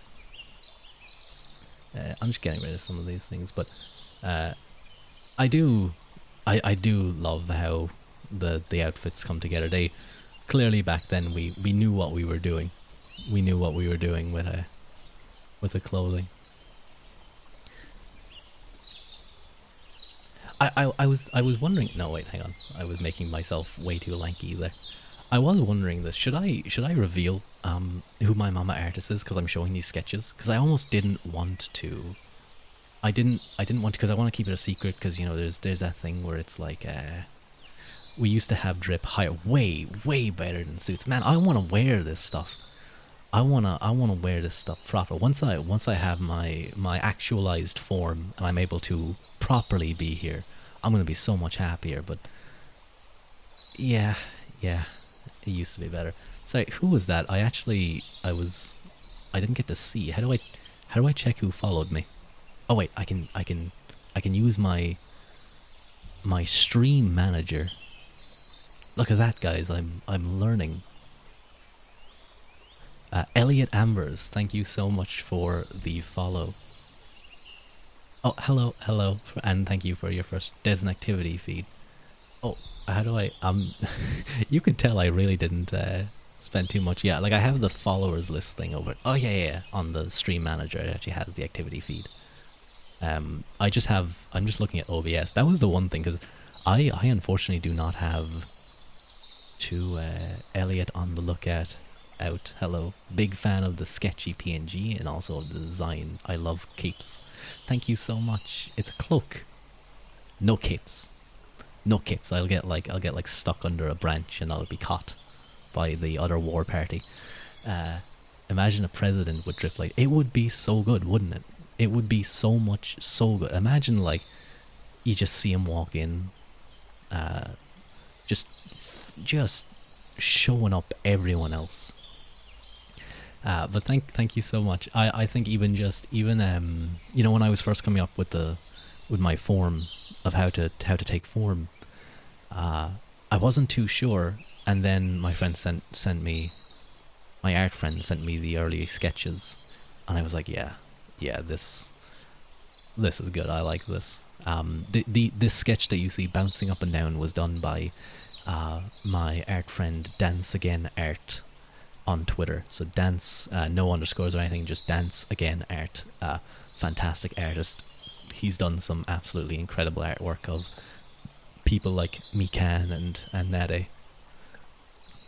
I'm just getting rid of some of these things, but I do love how the outfits come together. They clearly, back then, we knew what we were doing. We knew what we were doing with the clothing. I was wondering. No, wait, hang on. I was making myself way too lanky there. I was wondering this. Should I reveal who my mama artist is because I'm showing these sketches? Because I almost didn't want to. I didn't want to because I want to keep it a secret because you know there's that thing where it's like we used to have drip higher, way better than suits. Man, I want to wear this stuff. I wanna wear this stuff proper. Once I have my actualized form and I'm able to properly be here, I'm gonna be so much happier. But yeah, it used to be better. Sorry, who was that? I didn't get to see. How do I check who followed me? Oh wait, I can use my stream manager. Look at that, guys. I'm learning. Elliot Ambers, thank you so much for the follow. Oh, hello, and thank you for your first Desinactivity feed. Oh, how do I, you can tell I really didn't spend too much. Yeah, like I have the followers list thing over. Oh yeah, on the stream manager it actually has the activity feed. I'm just looking at OBS. That was the one thing, because I unfortunately do not have to Elliot on the lookout. Out. Hello. Big fan of the sketchy PNG and also the design. I love capes. Thank you so much. It's a cloak. No capes. No capes. I'll get like stuck under a branch and I'll be caught by the other war party. Imagine a president with drip light. It would be so good, wouldn't it? It would be so good. Imagine like you just see him walk in, just showing up everyone else. But thank you so much. I think even you know, when I was first coming up with my form of how to take form, I wasn't too sure, and then my friend sent me, my art friend sent me the early sketches, and I was like, yeah, this is good. I like this. This sketch that you see bouncing up and down was done by my art friend Dance Again Art on Twitter. So Dance, no underscores or anything, just Dance Again Art. Fantastic artist. He's done some absolutely incredible artwork of people like Mikan and Nade.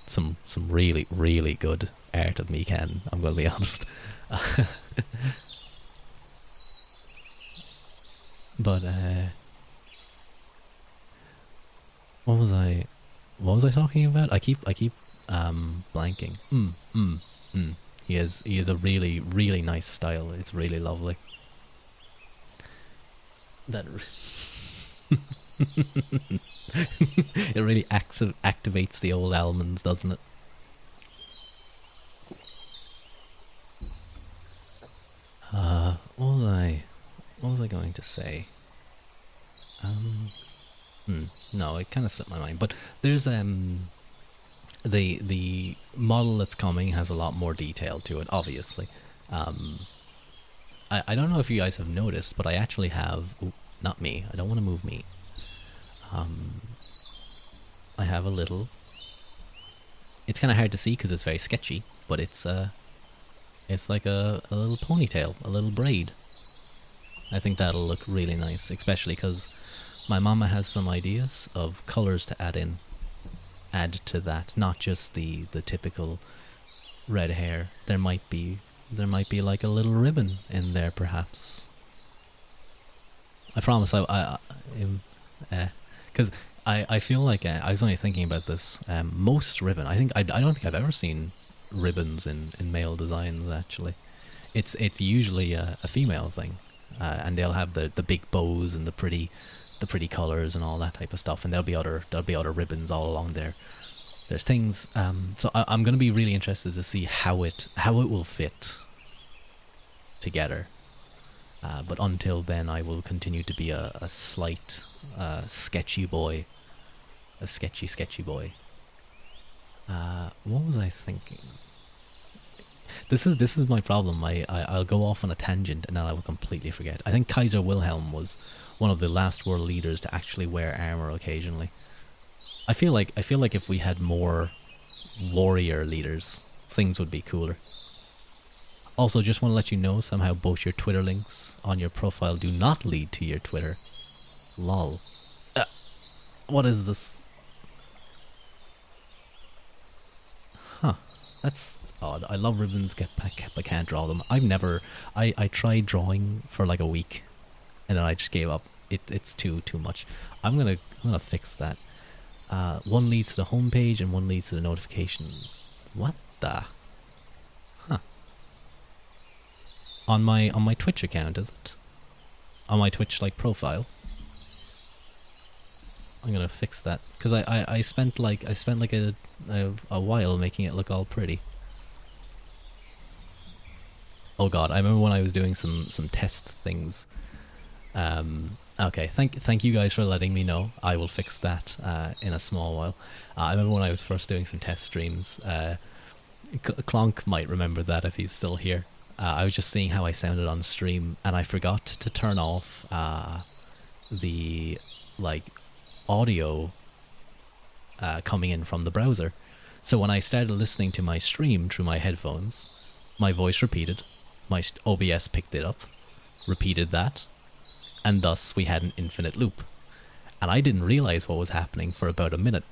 Some really, really good art of Mikan, I'm going to be honest. But what was I talking about? I keep blanking. He has a really, really nice style. It's really lovely. That it really activates the old almonds, doesn't it? What was I going to say? No, it kind of slipped my mind. But there's the model that's coming has a lot more detail to it, obviously. I don't know if you guys have noticed, but I actually have... Ooh, not me. I don't want to move me. I have a little... It's kind of hard to see because it's very sketchy, but it's like a little ponytail, a little braid. I think that'll look really nice, especially because my mama has some ideas of colors to add to that, not just the typical red hair. There might be like a little ribbon in there, perhaps. I promise. Because I feel like I was only thinking about this. Most ribbon. I don't think I've ever seen ribbons in male designs. Actually, it's usually a female thing, and they'll have the big bows and the pretty colors and all that type of stuff. And there'll be other ribbons all along there. There's things. So I'm going to be really interested to see how it will fit together. But until then, I will continue to be a slight, sketchy boy. A sketchy boy. What was I thinking? This is my problem. I'll go off on a tangent and then I will completely forget. I think Kaiser Wilhelm was one of the last world leaders to actually wear armor occasionally. I feel like if we had more warrior leaders, things would be cooler. Also, just want to let you know, somehow both your Twitter links on your profile do not lead to your Twitter. Lol. What is this? Huh. That's odd. I love ribbons, but can't draw them. I tried drawing for like a week, and then I just gave up. It's too much. I'm gonna fix that. One leads to the homepage and one leads to the notification. What the? Huh. On my Twitch account, is it? On my Twitch profile. I'm gonna fix that because I spent a while making it look all pretty. Oh god, I remember when I was doing some test things. Okay, thank you guys for letting me know. I will fix that in a small while. I remember when I was first doing some test streams. Clonk might remember that if he's still here. I was just seeing how I sounded on stream, and I forgot to turn off the audio coming in from the browser. So when I started listening to my stream through my headphones, my voice repeated, my OBS picked it up, repeated that, and thus we had an infinite loop. And I didn't realize what was happening for about a minute,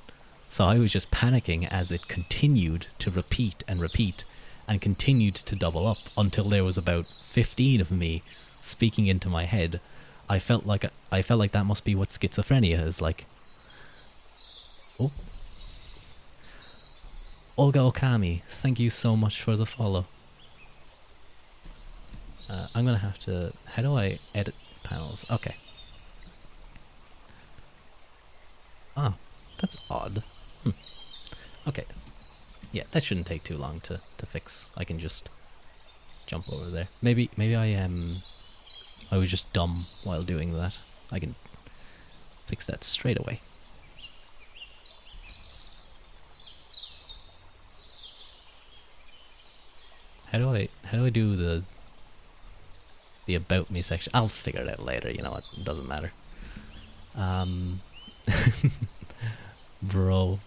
so I was just panicking as it continued to repeat and repeat, and continued to double up until there was about 15 of me speaking into my head. I felt like that must be what schizophrenia is like. Oh. Olga Okami, thank you so much for the follow. I'm gonna have to... How do I edit panels? Okay. Ah, that's odd. Okay. Yeah, that shouldn't take too long to fix. I can just jump over there. Maybe I was just dumb while doing that. I can fix that straight away. How do I do the about me section? I'll figure it out later, you know what? It doesn't matter. Bro.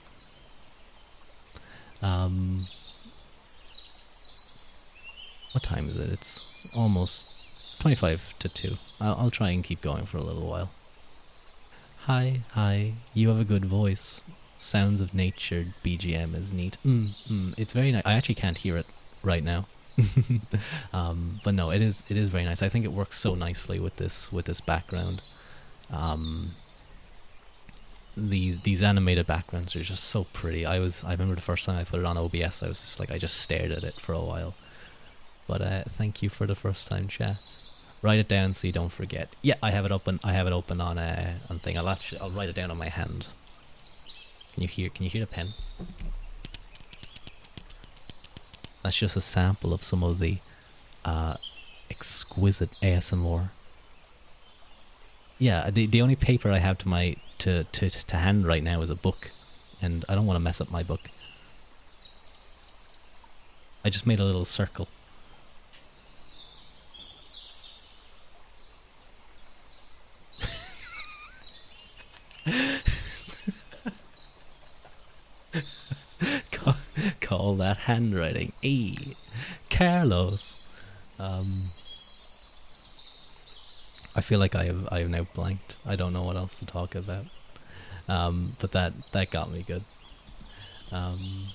What time is it? It's almost 25 to 2. I'll try and keep going for a little while. Hi, you have a good voice. Sounds of nature BGM is neat. It's very nice. I actually can't hear it right now. But no, it is very nice. I think it works so nicely with this background. These animated backgrounds are just so pretty. I remember the first time I put it on OBS, I was just I just stared at it for a while. But thank you for the first time chat. Write it down so you don't forget. Yeah, I have it open. I have it open on thing. I'll write it down on my hand. Can you hear the pen? That's just a sample of some of the exquisite ASMR. Yeah, the only paper I have to hand right now is a book, and I don't want to mess up my book. I just made a little circle. Call that handwriting. Carlos. I feel like I have now blanked. I don't know what else to talk about. But that got me good. Um,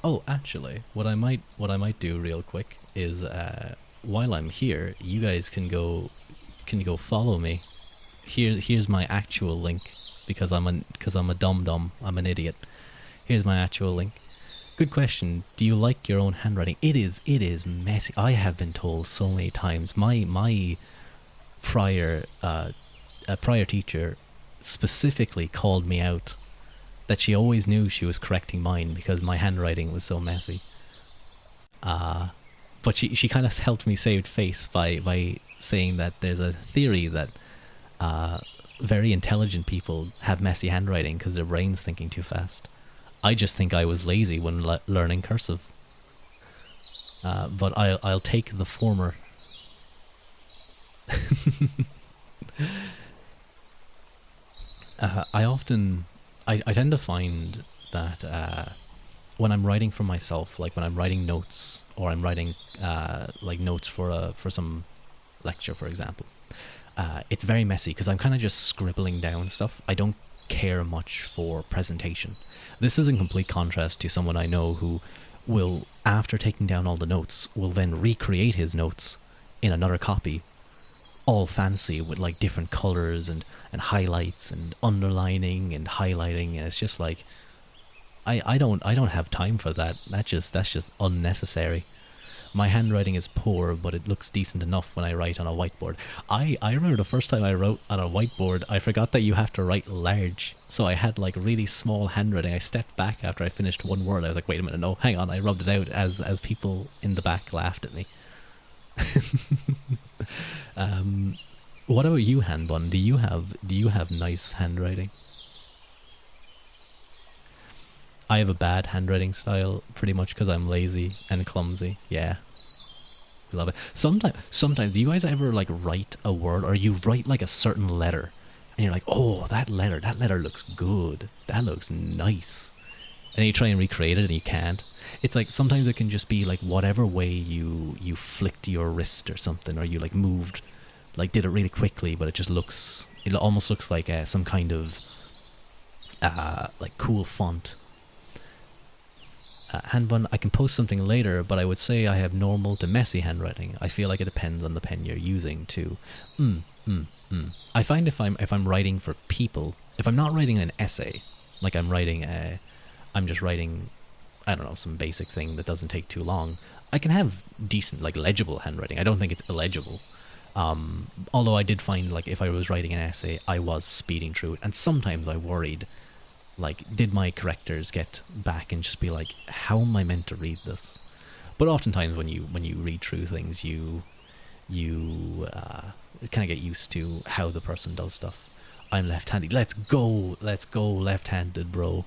oh, actually, what I might do real quick is while I'm here, you guys can go follow me. Here's my actual link because I'm a dum dum. I'm an idiot. Here's my actual link. Good question. Do you like your own handwriting? It is messy. I have been told so many times. My prior a prior teacher specifically called me out that she always knew she was correcting mine because my handwriting was so messy. Uh but she kind of helped me save face by saying that there's a theory that uh very intelligent people have messy handwriting because their brain's thinking too fast. I just think I was lazy when learning cursive. But I'll take the former. I often I tend to find that when I'm writing for myself, like when I'm writing notes or I'm writing like notes for some lecture, for example, it's very messy because I'm kind of just scribbling down stuff. I don't care much for presentation. This is in complete contrast to someone I know who will, after taking down all the notes, will then recreate his notes in another copy, all fancy with like different colors and highlights and underlining and highlighting, and it's just like I don't have time for that. That's just unnecessary. My handwriting is poor, but it looks decent enough when I write on a whiteboard. I remember the first time I wrote on a whiteboard, I forgot that you have to write large. So I had like really small handwriting. I stepped back after I finished one word. I was like, wait a minute, no, hang on. I rubbed it out as people in the back laughed at me. um, what about you, Hanbun? Do you have nice handwriting? I have a bad handwriting style, pretty much because I'm lazy and clumsy. Yeah, love it. Sometimes, do you guys ever like write a word or you write like a certain letter, and you're like, oh, that letter looks good. That looks nice. And then you try and recreate it and you can't. It's like sometimes it can just be like whatever way you flicked your wrist or something, or you like moved, like did it really quickly, but it almost looks like some kind of like cool font. Handbun, I can post something later, but I would say I have normal to messy handwriting. I feel like it depends on the pen you're using too. I find if I'm writing for people, if I'm not writing an essay, like I'm just writing, I don't know, some basic thing that doesn't take too long, I can have decent, like legible handwriting. I don't think it's illegible. Although I did find like if I was writing an essay, I was speeding through it, and sometimes I worried, like, did my correctors get back and just be like, how am I meant to read this? But oftentimes when you read through things, you kind of get used to how the person does stuff. I'm left-handed. Let's go left-handed, bro.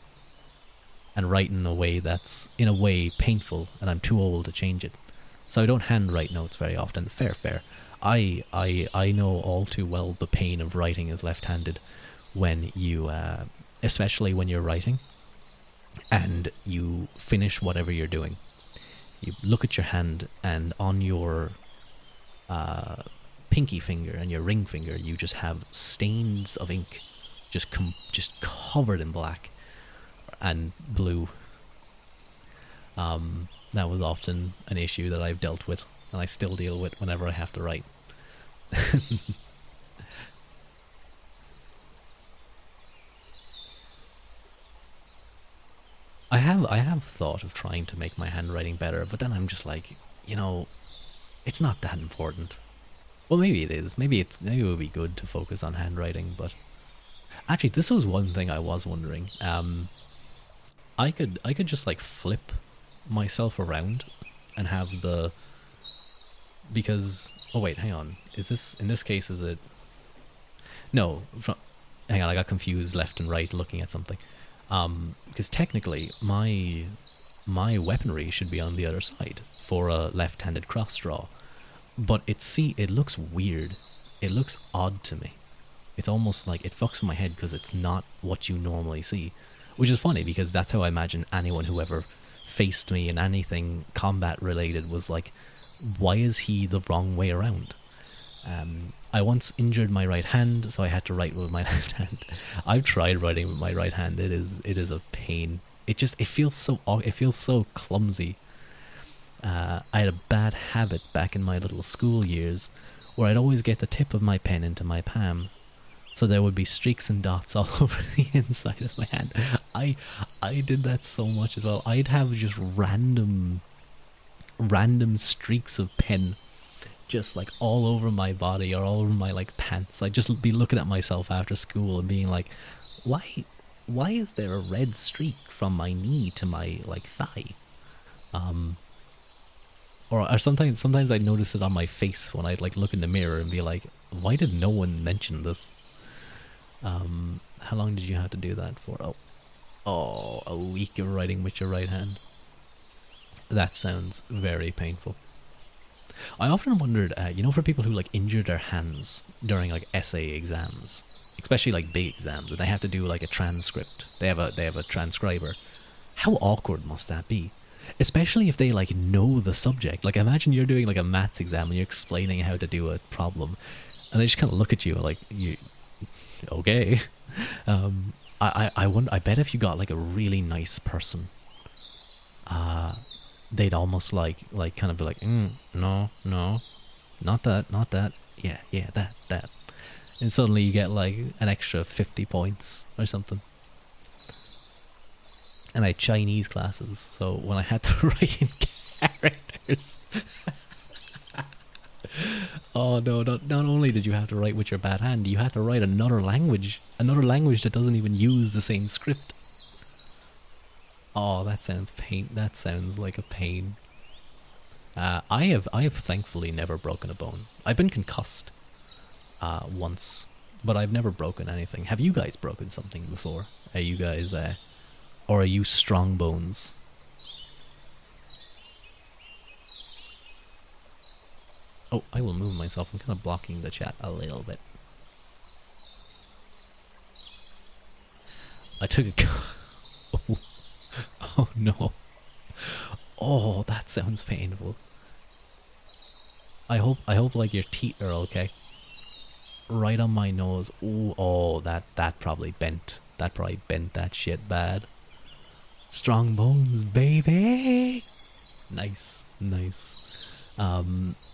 And write in a way that's in a way painful, and I'm too old to change it. So I don't handwrite notes very often. Fair. I know all too well the pain of writing as left-handed when you especially when you're writing and you finish whatever you're doing. You look at your hand, and on your pinky finger and your ring finger, you just have stains of ink, just covered in black and blue. That was often an issue that I've dealt with, and I still deal with whenever I have to write. I have thought of trying to make my handwriting better, but then I'm just like, you know, it's not that important. Well, maybe it is. Maybe it would be good to focus on handwriting, but actually, this was one thing I was wondering. I could just like flip myself around and have the, because oh wait, hang on. Is this, in this case, is it, no, hang on, I got confused left and right looking at something. Because technically my weaponry should be on the other side for a left-handed cross draw, but it looks weird. It looks odd to me. It's almost like it fucks with my head because it's not what you normally see, which is funny because that's how I imagine anyone who ever faced me in anything combat related was like, why is he the wrong way around? I once injured my right hand, so I had to write with my left hand. I've tried writing with my right hand. It is a pain. It feels so it feels so clumsy. I had a bad habit back in my little school years where I'd always get the tip of my pen into my palm. So there would be streaks and dots all over the inside of my hand. I I did that so much as well. I'd have just random streaks of pen just like all over my body or all over my like pants. I'd just be looking at myself after school and being like, why is there a red streak from my knee to my like thigh? Um or sometimes I'd notice it on my face when I'd like look in the mirror and be like, why did no one mention this? How long did you have to do that for? Oh, a week of writing with your right hand. That sounds very painful. I often wondered, for people who like injure their hands during like essay exams, especially like big exams, and they have to do like a transcript. They have a transcriber. How awkward must that be? Especially if they like know the subject. Like imagine you're doing like a maths exam and you're explaining how to do a problem, and they just kind of look at you like you, okay. I wonder. I bet if you got like a really nice person, they'd almost like kind of be like, no, no, not that, not that. Yeah, yeah, that. And suddenly you get like an extra 50 points or something. And I had Chinese classes, so when I had to write in characters, oh no, not only did you have to write with your bad hand, you had to write another language that doesn't even use the same script. Oh, that sounds pain. That sounds like a pain. I have thankfully never broken a bone. I've been concussed once, but I've never broken anything. Have you guys broken something before? Are you guys, or are you strong bones? Oh, I will move myself. I'm kind of blocking the chat a little bit. I took a... oh, oh no. Oh, that sounds painful. I hope like your teeth are okay. Right on my nose. Ooh, oh, that probably bent. That probably bent that shit bad. Strong bones, baby. Nice, nice.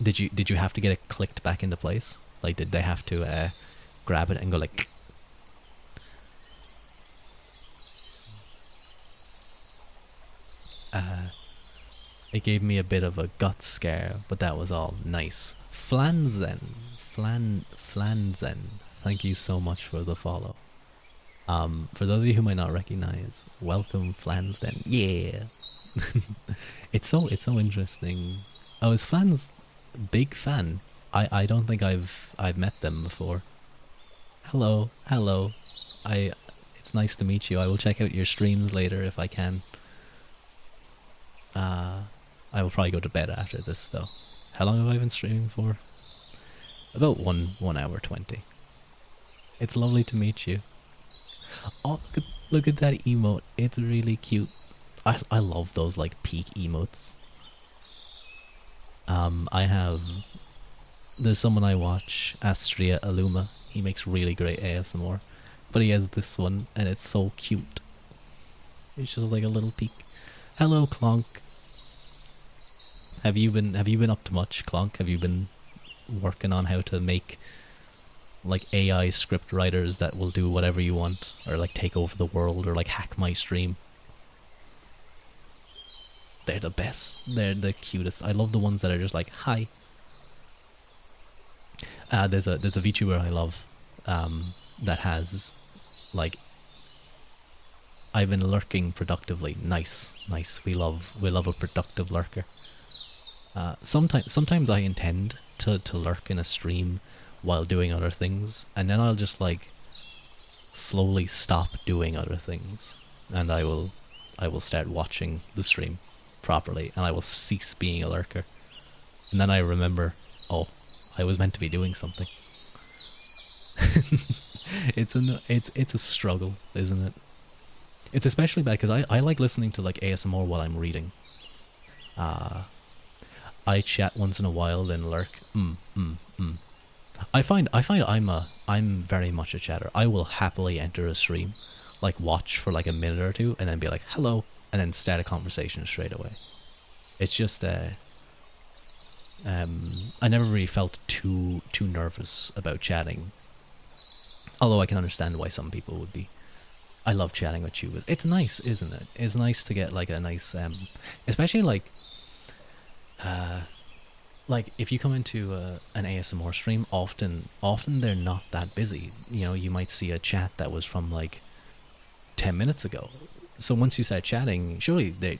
Did you have to get it clicked back into place? Like, did they have to grab it and go like? It gave me a bit of a gut scare, but that was all nice. Flanzen. Thank you so much for the follow. For those of you who might not recognize, welcome Flansden. Yeah. It's so interesting. Oh, is Flans big fan? I don't think I've met them before. Hello. It's nice to meet you. I will check out your streams later if I can. I will probably go to bed after this though. How long have I been streaming for? About 1 hour 20. It's lovely to meet you. Oh, look at that emote. It's really cute. I love those like peak emotes. There's someone I watch, Astria Aluma. He makes really great ASMR, but he has this one and it's so cute. It's just like a little peek. Hello, Clonk. Have you been up to much, Clonk? Have you been working on how to make like AI script writers that will do whatever you want, or like take over the world, or like hack my stream? They're the best. They're the cutest. I love the ones that are just like, hi. There's a VTuber I love that has like, I've been lurking productively. Nice. We love a productive lurker. Sometimes I intend to lurk in a stream while doing other things, and then I'll just like slowly stop doing other things, and I will start watching the stream properly, and I will cease being a lurker, and then I remember, oh, I was meant to be doing something. It's a struggle, isn't it? It's especially bad because I like listening to like ASMR while I'm reading. I chat once in a while, then lurk. I find I'm very much a chatter. I will happily enter a stream, like watch for like a minute or two, and then be like hello, and then start a conversation straight away. It's just I never really felt too nervous about chatting. Although I can understand why some people would be. I love chatting with you. It's nice, isn't it? It's nice to get like a nice, especially uh, like if you come into an ASMR stream, often they're not that busy. You know, you might see a chat that was from like 10 minutes ago. So once you start chatting, surely they,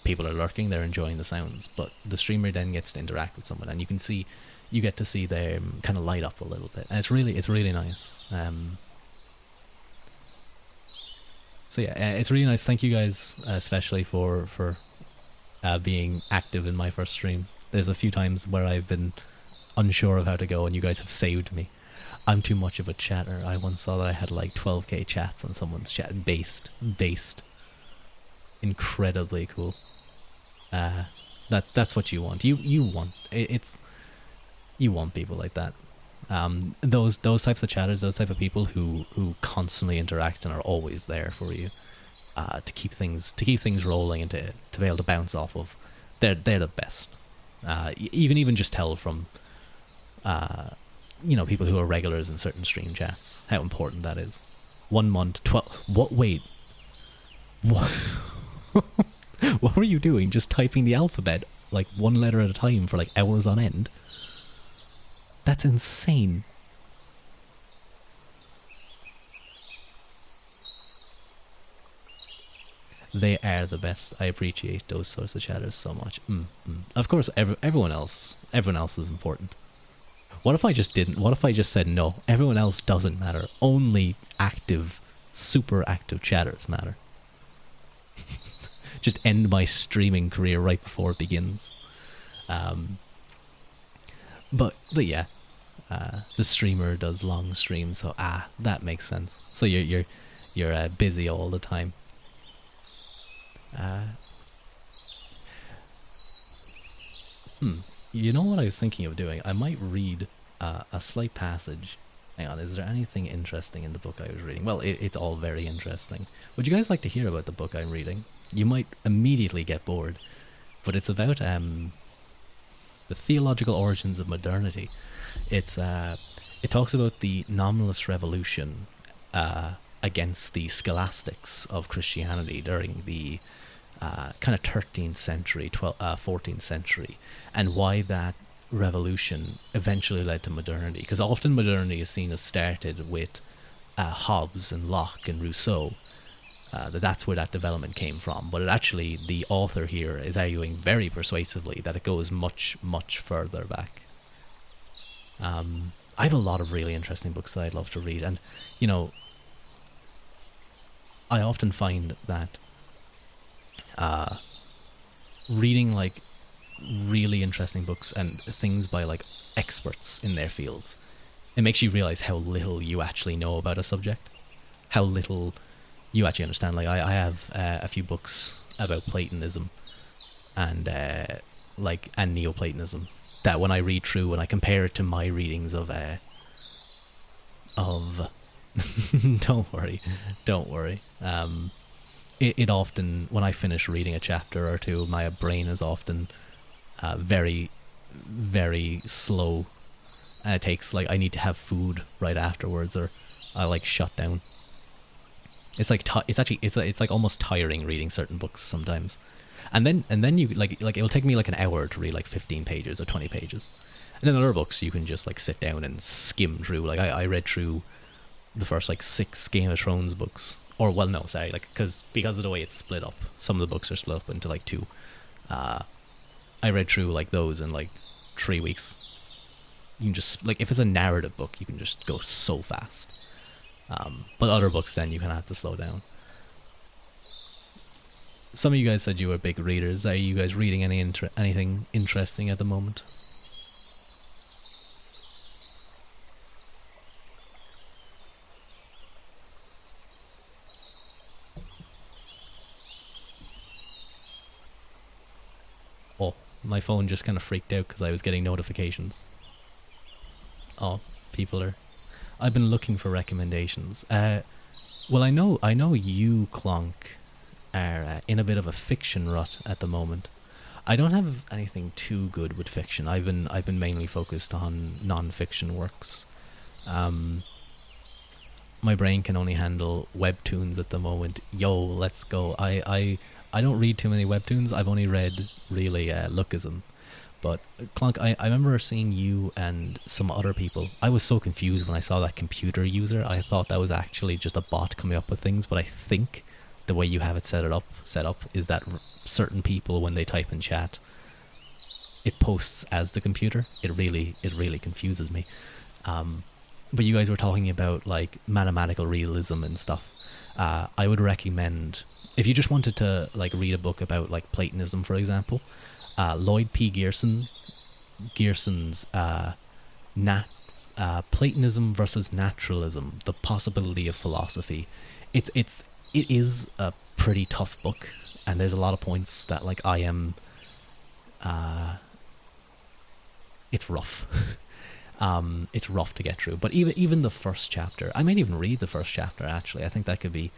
people are lurking, they're enjoying the sounds, but the streamer then gets to interact with someone, and you get to see them kind of light up a little bit, and it's really nice. So yeah, it's really nice. Thank you guys, especially for being active in my first stream. There's a few times where I've been unsure of how to go, and you guys have saved me. I'm too much of a chatter. I once saw that I had like 12k chats on someone's chat. Based. Incredibly cool. That's what you want. You want it's you want people like that. Those types of chatters, those type of people who constantly interact and are always there for you, to keep things rolling and to be able to bounce off of. They're the best. You can even just tell from people who are regulars in certain stream chats how important that is. 1 month, 12. What? Wait. What? What were you doing? Just typing the alphabet like one letter at a time for like hours on end? That's insane. They are the best. I appreciate those sorts of chatters so much. Of course, everyone else is important. What if I just didn't? What if I just said no? Everyone else doesn't matter. Only active, super active chatters matter. Just end my streaming career right before it begins. But yeah, the streamer does long streams, so that makes sense. So you're busy all the time. You know what I was thinking of doing? I might read a slight passage. Hang on, is there anything interesting in the book I was reading? Well, it's all very interesting. Would you guys like to hear about the book I'm reading? You might immediately get bored, but it's about the theological origins of modernity. It talks about the nominalist revolution against the scholastics of Christianity during the kind of 13th century, 14th century, and why that revolution eventually led to modernity. Because often modernity is seen as started with Hobbes and Locke and Rousseau. That's where that development came from. But actually, the author here is arguing very persuasively that it goes much, much further back. I have a lot of really interesting books that I'd love to read, and I often find that reading like really interesting books and things by like experts in their fields, it makes you realize how little you actually know about a subject, how little you actually understand. Like I have a few books about Platonism and Neoplatonism that when I read through and I compare it to my readings of don't worry. It often, when I finish reading a chapter or two, my brain is often very, very slow, and it takes like I need to have food right afterwards, or I like shut down. It's like it's like almost tiring reading certain books sometimes, and then you like it'll take me like an hour to read like 15 pages or 20 pages, and then other books you can just like sit down and skim through. Like I read through the first like 6 Game of Thrones books, or well no sorry like because of the way it's split up, some of the books are split up into like 2. I read through like those in like 3 weeks. You can just like, if it's a narrative book, you can just go so fast. But other books, then you kind of have to slow down. Some of you guys said you were big readers. Are you guys reading anything interesting at the moment? Oh, my phone just kind of freaked out because I was getting notifications. Oh, people are. I've been looking for recommendations. Well, I know you, Clonk, are in a bit of a fiction rut at the moment. I don't have anything too good with fiction. I've been mainly focused on non-fiction works. Um, my brain can only handle webtoons at the moment. Yo, let's go. I don't read too many webtoons. I've only read really Lookism. But Clunk, I remember seeing you and some other people. I was so confused when I saw that computer user. I thought that was actually just a bot coming up with things. But I think the way you have it set up is that certain people, when they type in chat, it posts as the computer. It really confuses me. Um, but you guys were talking about like mathematical realism and stuff. I would recommend, if you just wanted to like read a book about like Platonism, for example, Lloyd P. Gearson's nat Platonism versus Naturalism: The Possibility of Philosophy. It is a pretty tough book, and there's a lot of points that like I am. It's rough. It's rough to get through. But even the first chapter, I might even read the first chapter. Actually, I think that could be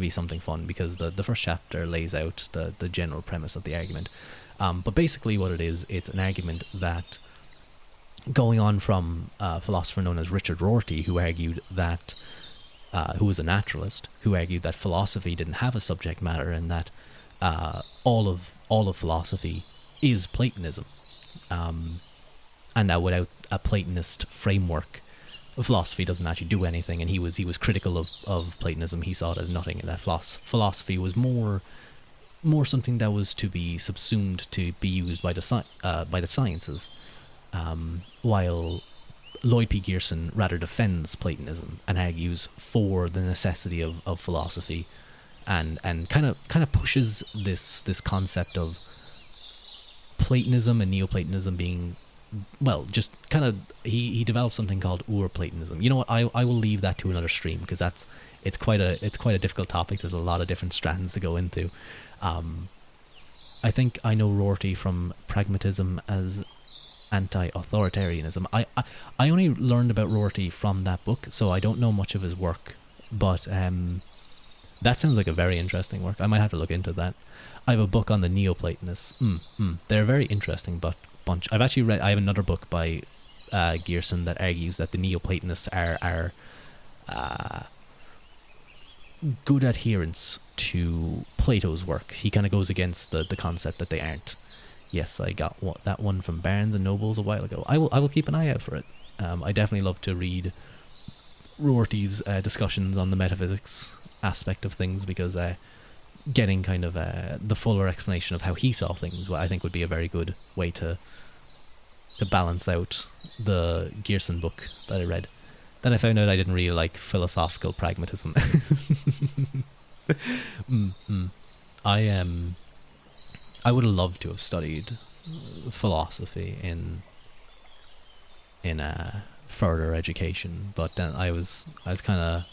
something fun, because the first chapter lays out the general premise of the argument. But basically, what it is, it's an argument that going on from a philosopher known as Richard Rorty, who argued that who was a naturalist, who argued that philosophy didn't have a subject matter, and that all of philosophy is Platonism. And that without a Platonist framework, philosophy doesn't actually do anything. And he was critical of Platonism. He saw it as nothing, and that philosophy was more something that was to be subsumed to be used by the sciences, while Lloyd P. Gearson rather defends Platonism and argues for the necessity of philosophy, and kind of pushes this concept of Platonism and Neoplatonism being, well, just kind of, he developed something called Ur-Platonism. You know what? I will leave that to another stream, because it's quite a difficult topic. There's a lot of different strands to go into. I think I know Rorty from Pragmatism as anti-authoritarianism. I only learned about Rorty from that book, so I don't know much of his work. But that sounds like a very interesting work. I might have to look into that. I have a book on the Neoplatonists. They're a very interesting bunch. I have another book by Gearson that argues that the Neoplatonists are good adherents to Plato's work. He kind of goes against the concept that they aren't. Yes, I got that one from Barnes and Nobles a while ago. I will keep an eye out for it. I definitely love to read Rorty's discussions on the metaphysics aspect of things, because getting kind of the fuller explanation of how he saw things, I think would be a very good way to balance out the Gearson book that I read. Then I found out I didn't really like philosophical pragmatism. I would have loved to have studied philosophy in further education, but then I was kind of,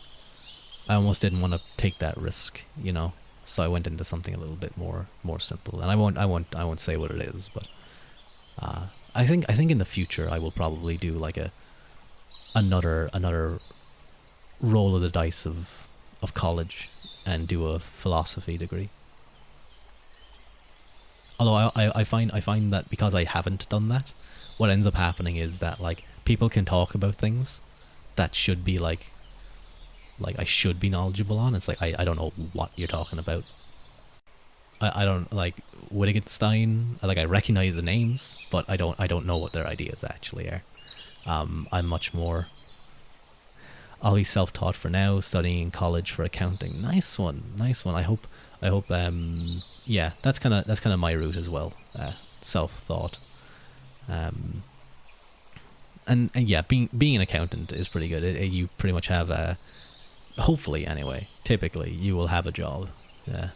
I almost didn't want to take that risk, you know. So I went into something a little bit more simple, and I won't say what it is, but I think in the future I will probably do like another roll of the dice of college and do a philosophy degree. Although I find that because I haven't done that, what ends up happening is that like people can talk about things that should be like I should be knowledgeable on. It's like I don't know what you're talking about. I don't like Wittgenstein. I recognize the names, but I don't know what their ideas actually are. I'm much more. I'll be self-taught for now, studying in college for accounting. Nice one. I hope. Yeah, that's kind of my route as well. Self-thought. And yeah, being an accountant is pretty good. You pretty much have hopefully anyway. Typically, you will have a job.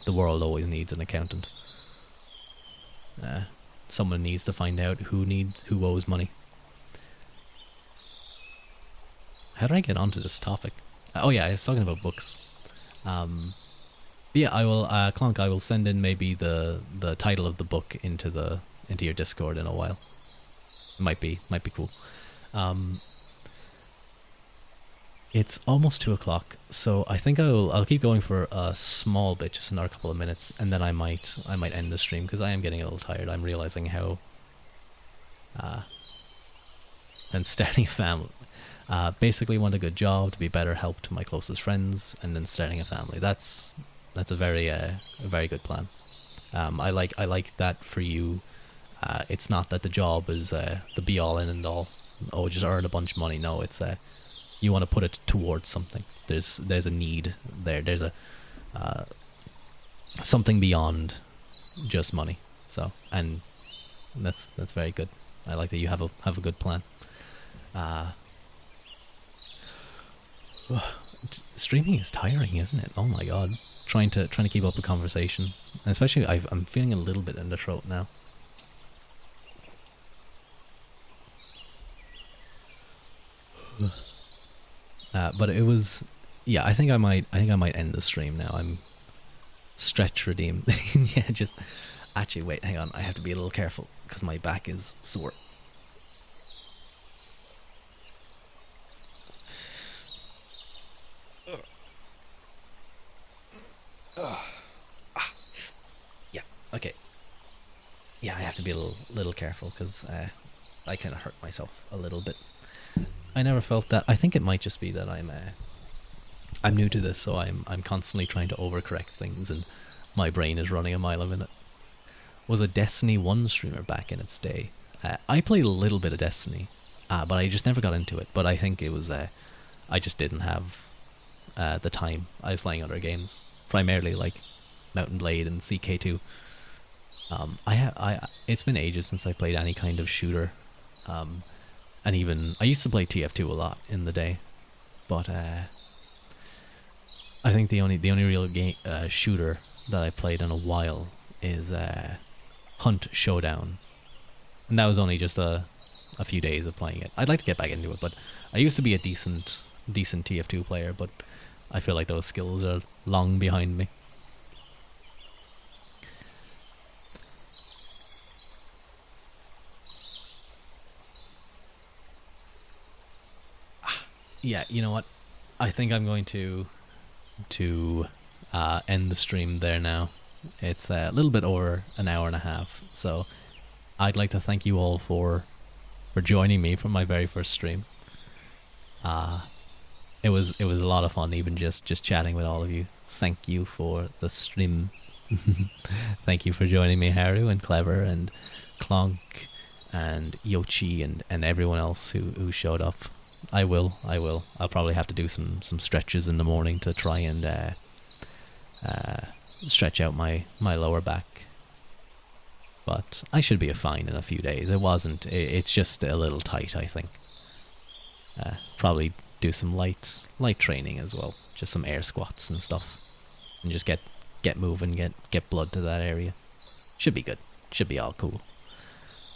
The world always needs an accountant. Someone needs to find out who owes money. How did I get onto this topic? Oh yeah, I was talking about books. Yeah, I will, Clonk, I will send in maybe the title of the book into your Discord in a while. Might be cool. It's almost 2 o'clock, so I think I'll keep going for a small bit, just another couple of minutes, and then I might end the stream because I am getting a little tired. I'm realizing how uh, and starting a family. Basically, want a good job to be better help to my closest friends, and then starting a family. That's a very good plan. I like that for you. It's not that the job is the be all and end all. Oh, just earn a bunch of money. No, it's you want to put it towards something. There's a need there. There's a uh, something beyond just money. So, and that's very good. I like that you have a good plan. Uh, Streaming is tiring, isn't it? Oh my god, trying to keep up a conversation, and especially I'm feeling a little bit in the throat now. But it was, yeah. I think I might end the stream now. I'm stretch redeem. Yeah, just actually wait. Hang on. I have to be a little careful because my back is sore. Yeah. Okay. Yeah, I have to be a little careful because I kind of hurt myself a little bit. I never felt that. I think it might just be that I'm new to this, so I'm constantly trying to overcorrect things, and my brain is running a mile a minute. Was a Destiny 1 streamer back in its day. I played a little bit of Destiny, but I just never got into it. But I think it was I just didn't have the time. I was playing other games, primarily like Mountain Blade and CK2. It's been ages since I played any kind of shooter. Um, and even I used to play TF2 a lot in the day, but I think the only real game shooter that I played in a while is Hunt Showdown, and that was only just a few days of playing it. I'd like to get back into it, but I used to be a decent TF2 player, but I feel like those skills are long behind me. Yeah, you know what? I think I'm going to end the stream there now. It's a little bit over an hour and a half, so I'd like to thank you all for joining me for my very first stream. Uh, it was a lot of fun, even just chatting with all of you. Thank you for the stream. Thank you for joining me, Haru and Clever and Clonk and Yoshi and everyone else who showed up. I'll probably have to do some stretches in the morning to try and uh, stretch out my lower back. But I should be fine in a few days. It wasn't. It's just a little tight, I think. Probably do some light training as well, just some air squats and stuff, and just get moving, get blood to that area. Should be good. Should be all cool.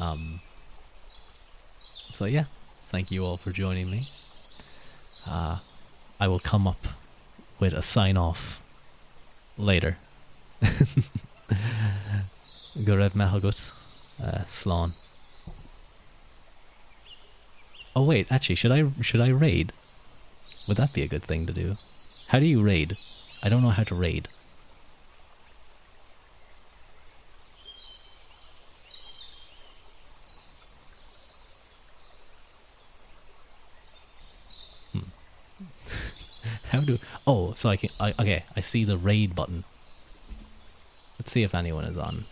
Um. So yeah, thank you all for joining me. Uh, I will come up with a sign off later. Go Rev Mahagut, Slán. Oh wait, actually, should I raid? Would that be a good thing to do? How do you raid? I don't know how to raid. How do? Oh, so I can. Okay, I see the raid button. Let's see if anyone is on.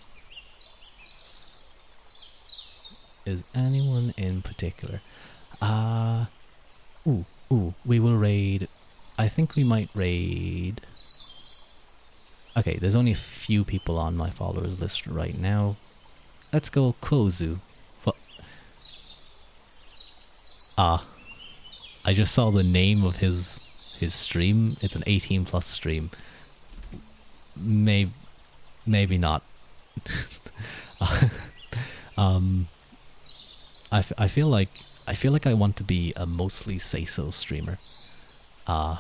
Is anyone in particular? Uh ooh, we will raid. I think we might raid. Okay, there's only a few people on my followers list right now. Let's go Kozu. What? Ah, I just saw the name of his stream. It's an 18 plus stream. Maybe not. um, I feel like I want to be a mostly say so streamer. Uh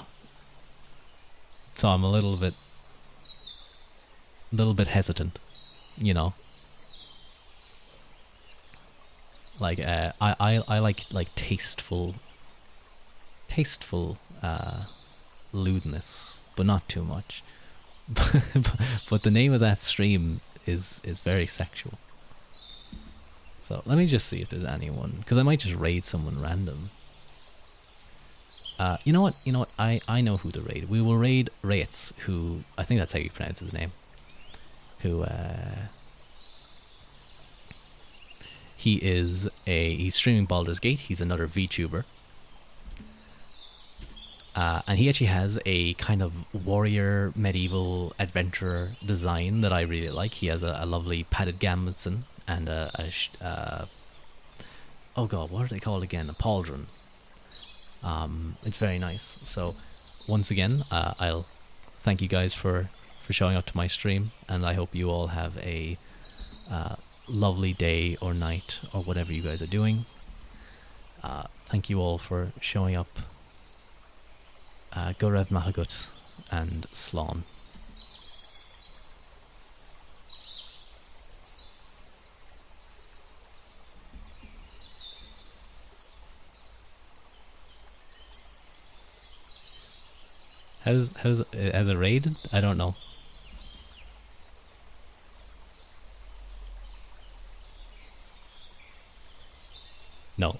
so I'm a little bit hesitant, you know. Like I like tasteful lewdness, but not too much. But the name of that stream is very sexual. So let me just see if there's anyone, because I might just raid someone random. You know what? You know what? I know who to raid. We will raid Rates, who I think that's how you pronounce his name. Who he's streaming Baldur's Gate. He's another VTuber. And he actually has a kind of warrior medieval adventurer design that I really like. He has a lovely padded gambeson and oh god, what are they called again? A pauldron. It's very nice. So once again, I'll thank you guys for showing up to my stream, and I hope you all have a lovely day or night or whatever you guys are doing. Thank you all for showing up. Go Rev Mahagut and Slán. Has it raided? I don't know. No.